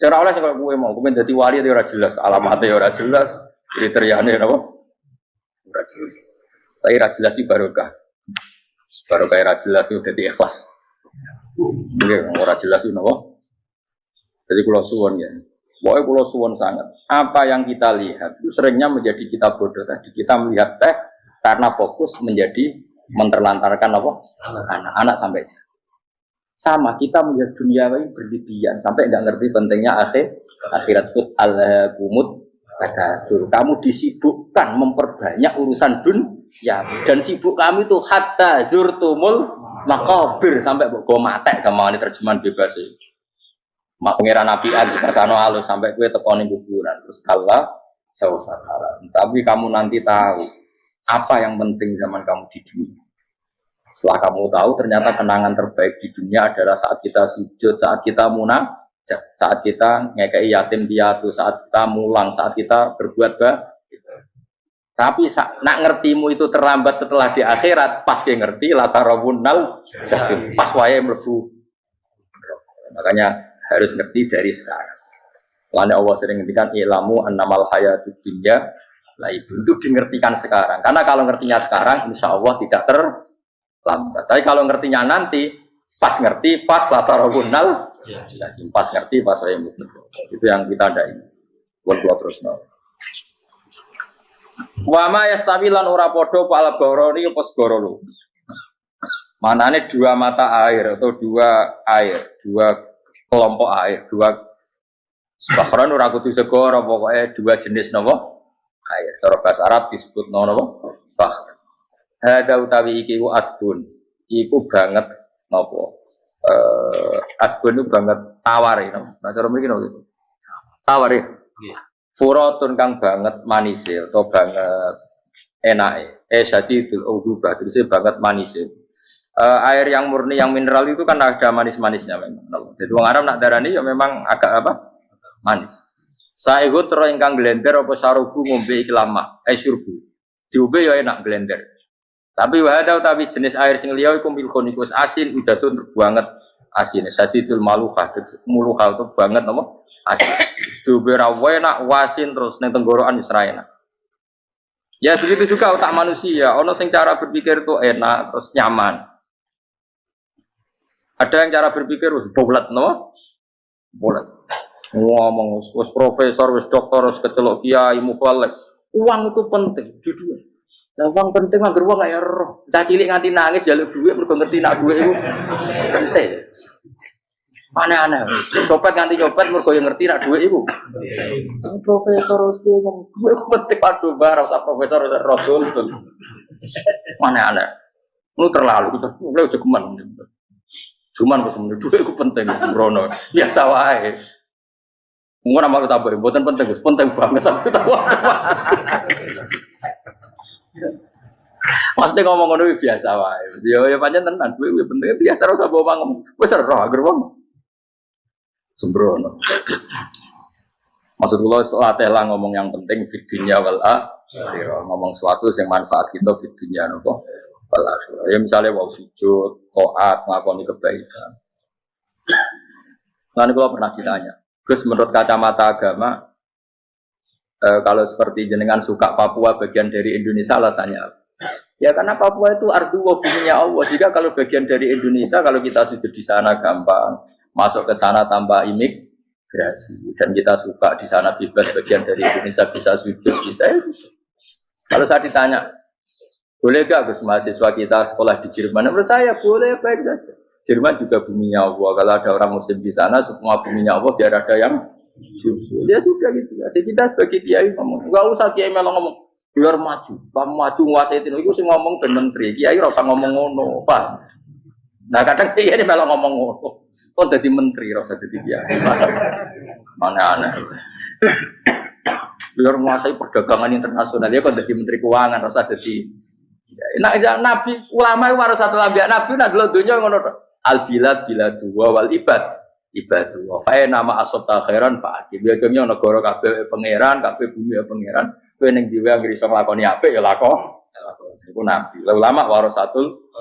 Speaker 1: Cara oleh sing kowe mau, kowe dadi wali ora jelas, alamatnya ora jelas, kriteriane napa? Ora jelas. Tapi ora jelas iki barokah. Barokah ora jelas itu dadi ikhlas. Nggih, ora jelas itu napa? Jadi kula suwun ya. Pokoke kula suwun sangat. Apa yang kita lihat itu seringnya menjadi kita bodoh tadi. Kita melihat teh karena fokus menjadi menterlantarkan apa? Anak-anak sampai jauh. Sama kita melihat dunia ini berlebihan sampai nggak ngerti pentingnya akhirat itu al-kumut takatsur. Kamu disibukkan memperbanyak urusan dunia dan sibuk kami itu hatta zurtumul maqabir sampai go matek gampang ini terjemahan bebas sih. Mak pengiran nabian kita sano halus sampai kue tekoni kuburan terus kala saufakala. Tapi kamu nanti tahu apa yang penting zaman kamu di dunia. Setelah kamu tahu ternyata kenangan terbaik di dunia adalah saat kita sujud, saat kita munajat, saat kita ngekei yatim piatu, saat kita mulang, saat kita berbuat baik. Tapi nak ngertimu itu terlambat setelah di akhirat, pas dia ngerti latarawunnal jahim, pas wae mlebu. Makanya harus ngerti dari sekarang. Lalu Allah sering ngendikan ilamu annamal hayatud dunya lah itu dimengertikan sekarang. Karena kalau ngertinya sekarang, insya Allah tidak terlambat. Tapi kalau ngertinya nanti, pas ngerti, pas latarawunnal jahim, pas ngerti, pas wae mlebu. Itu yang kita ada ini. Buat terus no. Wama yastawilan ora padha pal baroni apa segoro. Manane dua mata air atau dua air, dua kelompok air, dua bahran ora kudu segoro, pokoknya dua jenis napa? Air. Cara bahasa Arab disebut napa? Bahr. Hada utawi iki ku adbun. Iku banget napa? Adbun itu banget tawar itu. Nah cara mriki napa itu? Tawar ya. Furatun kang banget manise atau banget enake. Syadidul udubah, terus banget manise. Air yang murni yang mineral itu kan ada manis-manisnya memang. Jadi wong Arab nak darani ya memang agak apa? Manis. Saehu tero ingkang glender apa sarubu ngombe iki lama, syurbu. Diombe ya enak glender. Tapi wahada utawi jenis air sing liya iku milkhonikus asin ujatun banget asine. Syadidul maluhah, muluhah itu banget apa? Asin. Diombe ra enak wasin terus ning tenggorokan wis ra enak. Ya begitu juga otak manusia, ono sing cara berpikir itu enak terus nyaman. Ada yang cara berpikir wis bolet no? Bolet. Ngomong wis profesor, wis doktor, wis kecelok kiai mubalik. Uang itu penting, jujur. Lah uang penting anggar wong kaya roh. Cah cilik nganti nangis njaluk dhuwit mergo ngerti nak dhuwit iku penting. Aneh-aneh. Copet nganti nyopet mergo yo ngerti nak dhuwit iku. Profesor wis ngomong dhuwit iku penting padha bar ora profesor rodol. Aneh-aneh. Lu terlalu itu, lu jegeman. Cuman pas menurut dhuwit iku penting rono. Biasa wae. Mun amal tabur mboten penting, penting banget sampe tahu. Pasti ngomong ngono biasa wae. Yo ya pancen tenan dhuwit penting biasa ora usah bawa ngomong. Wis ora agar wong sembrono. Maksud kula latih lah ngomong yang penting fid dunya wal akhirah. Ngomong sesuatu yang manfaat kita fid dunya napa? Wal akhirah. Ya misalnya wau sujud, taat, nglakoni kebaikan. Lan kula pernah ditanya, Gus menurut kacamata agama kalau seperti jenengan suka Papua bagian dari Indonesia alasannya apa? Ya karena Papua itu ardu wa buminya Allah. Jika kalau bagian dari Indonesia kalau kita sujud di sana gampang, masuk ke sana tanpa imigrasi dan kita suka di sana bebas bagian dari Indonesia bisa sujud bisa ya. Kalau saya ditanya boleh gak Gus mahasiswa kita sekolah di Jerman? Menurut saya boleh, baik saja. Jerman juga buminya Allah. Kalau ada orang muslim di sana semua buminya Allah biar ada yang sujud. Ya sudah gitu. Jadi kita sebagai kiai ngomong, enggak usah kiai malah ngomong biar maju, kamu maju nguasai itu sih ngomong ben menteri. Kiai ora usah ngomong ngono, Pak. Nah kadang kiai ini malah ngomong ngono. Kok jadi menteri ora usah jadi kiai. Mana aneh. Biar menguasai perdagangan internasional ya kok jadi menteri keuangan ora usah jadi. Nah nabi ulama itu harus satu lambiak nabi nak dulu dunia ngono tok. Al bilad biladu wal ibad ibadu. Fa nama asabta khairan fa akib. Biasanya negara kabeh pangeran, kabeh bumi pangeran. Kowe ning dhewe anggere iso nglakoni apik ya lakon. Iku nabi. Ulama warasatul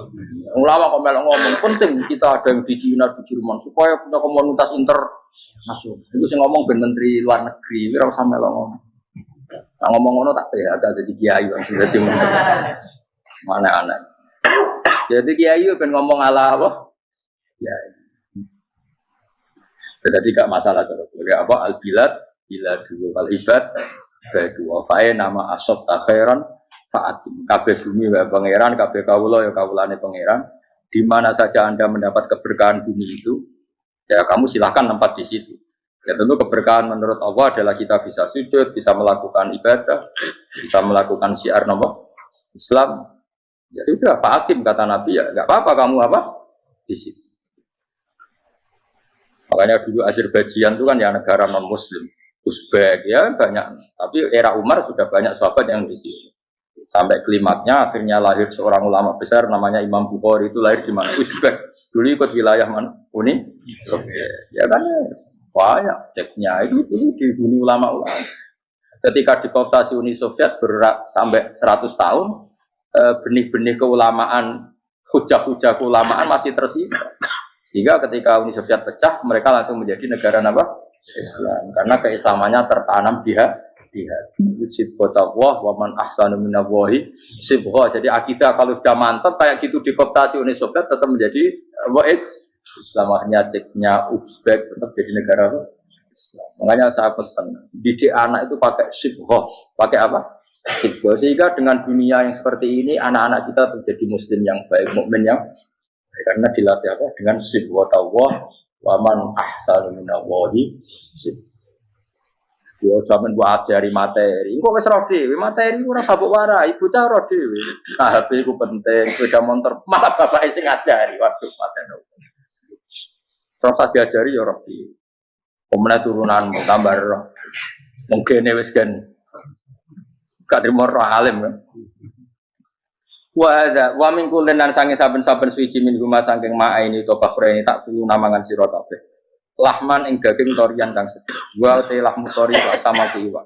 Speaker 1: ulama kok melok ngomong penting kita ada yang di Cina di Jerman supaya punya komunitas internasional. Iku sing ngomong ben menteri luar negeri, ora usah melok ngomong. Nah, ngomong ngono tak ya agak jadi kiai dadi menteri. Mana anak. Jadi kiai ben ngomong ala apa? Ya. Jadi gak masalah kalau boleh apa al bilad bila dua kal ibad batu wafae nama asab takhiran faatim kabeh bumi wa pangeran kabeh kawula ya kawulane pangeran di mana saja Anda mendapat keberkahan bumi itu ya kamu silahkan tempat di situ. Ya tentu keberkahan menurut Allah adalah kita bisa sujud, bisa melakukan ibadah, bisa melakukan syiar nama Islam. Ya sudah, faatim kata Nabi ya, enggak apa-apa kamu apa di situ. Makanya dulu Azerbaijan itu kan ya negara non-Muslim, Uzbek ya banyak. Tapi era Umar sudah banyak sahabat yang di sini. Sampai klimaknya akhirnya lahir seorang ulama besar namanya Imam Bukhari itu lahir di mana? Uzbek. Dulu ikut wilayah mana? Uni Soviet. Ya kan banyak ceknya itu dulu di dunia ulama-ulama. Ketika dikooptasi Uni Soviet sampai 100 tahun, benih-benih keulamaan, hujah-hujah keulamaan masih tersisa. Sehingga ketika Uni Soviet pecah, mereka langsung menjadi negara apa? Islam. Karena keislamannya tertanam di hati. Sibghatullah wa man ahsanu minallahi sibghah. Jadi akidah kalau sudah mantap kayak gitu dikooptasi Uni Soviet tetap menjadi Islam. Akhirnya Ceknya, Uzbek tetap jadi negara Islam. Makanya saya pesan didik anak itu pakai sibghah. Pakai apa? Sibghah. Sehingga dengan dunia yang seperti ini anak-anak kita menjadi muslim yang baik, mukmin yang baik. Karena dilatih apa? Dengan sibghatullah wa man ahsanu minallahi sibghah. Yo jaman buat ajari materi. Kok wis roh dhewe, materi ora sabuk warai, bocah roh dhewe. Nah, HP iku penting, sepeda motor malah bapak sing ngajari. Waduh, materi. Terus diajari ya roh dhewe. Pemene turunan tambah roh. Mungkin wis kan gak trimo roh alim kan. Wa min kullin lan sange saben-saben suci min guma saking maa ini to bakhreni tak kulo namangan sira kabeh. Lahman ing daging torian kang sedih. Wa te lahmu tori sama kiwa.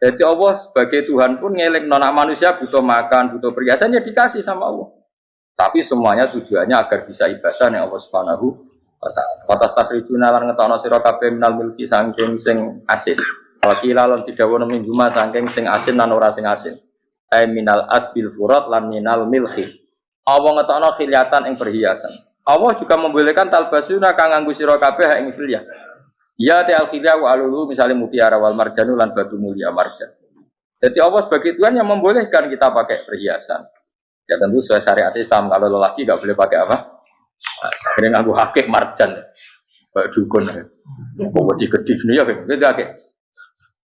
Speaker 1: Jadi Allah sebagai Tuhan pun ngelek nona manusia butuh makan, butuh perhiasan ya dikasih sama Allah. Tapi semuanya tujuannya agar bisa ibadah ning Allah Subhanahu wa taala. Wa tastajruna lan ngetono sira kabeh minal milki saking sing asin. Wakila lan didhawuhna minggu ma saking sing asin lan ora sing asin. Ai minal adbil furat lan minal milhi. Allah ngetono khiliatan ing perhiasan. Allah juga membolehkan talbasuna kang nganggo sira kabeh ing khilyah. Ya ta'al khilyah wa alulu misalnya mutiara wal marjanu lan batu mulia marjan. Jadi Allah sebagai Tuhan yang membolehkan kita pakai perhiasan. Ya tentu sesuai syariat Islam, kalau lelaki enggak boleh pakai apa? Akhirnya nganggo hakik marjan. Kayak dukun. Kok wedi-gedi ngene ya beda akeh.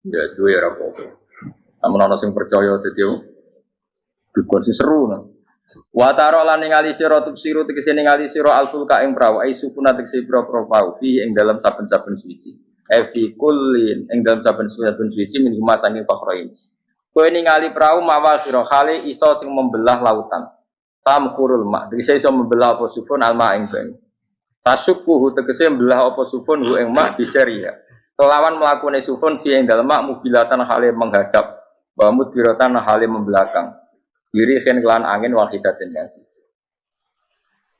Speaker 1: Ya duwe ora apa-apa. Amun ana sing percaya dadi dukun sing seru. Wa taro lan ningali sira tubsiru tegese ningali sira alfulka ing prawa ai sufuna tegese pro-pro fi ing dalam saben-saben suci. Fi kullin ing dalam saben-saben suci min huma saking fakhrain. Kowe ningali prau mawa sira khali iso sing membelah lautan. Tamkhurul ma tegese iso membelah apa sufun alma ing banyu. Tasukkuhu tegese membelah apa sufun hu ing ma bijariya. Kelawan mlakune sufun fi ing dalem mak mubilatan khali menghadap wa mudbiratan khali membelakang. Diri khen kelan angin wahidatin yang siji.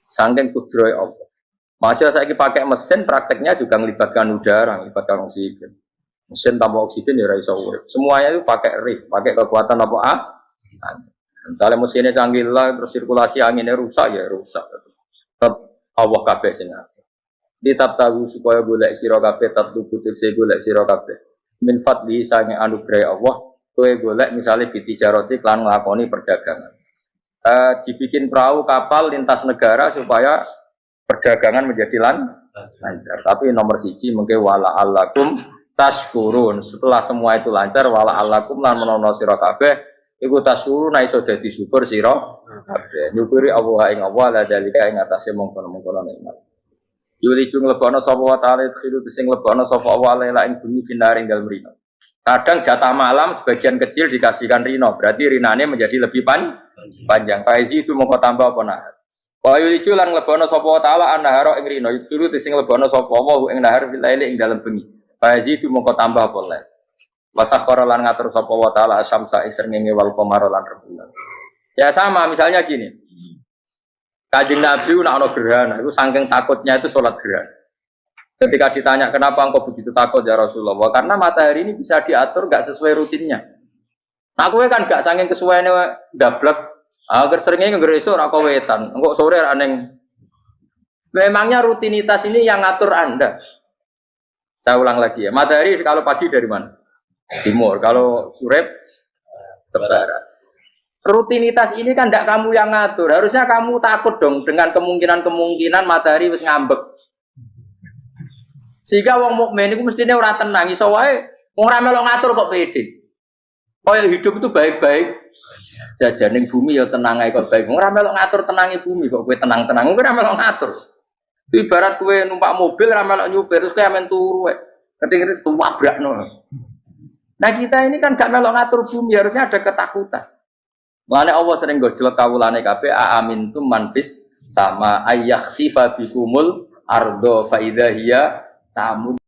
Speaker 1: Saking kudroy Allah. Masih saya pakai mesin, prakteknya juga melibatkan udara, melibatkan oksigen. Mesin tanpa oksigen ya iso urip. Semuanya itu pakai rig, pakai kekuatan apa? Misalnya mesinnya canggih lah, terus sirkulasi anginnya rusak ya rusak. Tetap Allah kabeh sing akeh. Ditap tahu supaya golek sira kabeh tetep butuh golek sira kabeh. Min fadli sange anugerah Allah. Kue golek misalnya bitijaroti klan ngelakoni perdagangan. Dibikin perahu kapal lintas negara supaya perdagangan menjadi lancar. Tapi nomor siji mungkin wala allakum tashkurun. Setelah semua itu lancar wala allakum lan menono sira kabeh iku tashkurun iso dadi syukur sira kabeh. Nyukuri Allah ing Allah la dalika ing atase mongkon-mongkon nikmat. Yuli jung lebono sapa wa ta'ala khiru sing lebono sapa wa la ing bumi finaring dalem rino. Kadang jatah malam sebagian kecil dikasihkan rino, berarti rinane menjadi lebih panjang. Faizi itu mau tambah apa nah? Wa yulicu lan lebono sapa taala annahara ing rino, yusuru sing lebono sapa wa ing nahar filaili ing dalem bengi. Faizi itu mau tambah apa le? Wasakhara lan ngatur sapa wa taala asyamsa ing srengenge wal qamara lan rembulan. Ya sama, misalnya gini. Kanjeng Nabi nak ana gerhana, itu saking takutnya itu salat gerhana. Ketika ditanya kenapa engkau begitu takut ya Rasulullah, karena matahari ini bisa diatur gak sesuai rutinnya. Nah, aku kan gak saking kesuaiannya dablek. Agar seringnya nggak esok aku wetan, engkau sore aneh. Memangnya rutinitas ini yang ngatur Anda. Saya ulang lagi ya, matahari kalau pagi dari mana? Timur, kalau sore ke barat. Rutinitas ini kan tidak kamu yang ngatur. Harusnya kamu takut dong dengan kemungkinan matahari wis ngambek. Sehingga wong mukmin iku mestine ora tenang iso wae wong ora melok ngatur kok pede. Kaya hidup itu baik-baik. Jajaning bumi ya tenang ae kok baik. Wong ora melok ngatur tenange bumi kok kowe tenang-tenang. Kowe ora melok ngatur. Ibarat kowe numpak mobil ora melok nyupir terus kowe amen turu wae. Ketik-ketik wabrakno. Nah kita ini kan gak melok ngatur bumi, harusnya ada ketakutan. Makanya Allah sering gojlok kawulane kabeh aamintum man fis sama ayyakhsifa bikumul ardo fa idza hiya tamu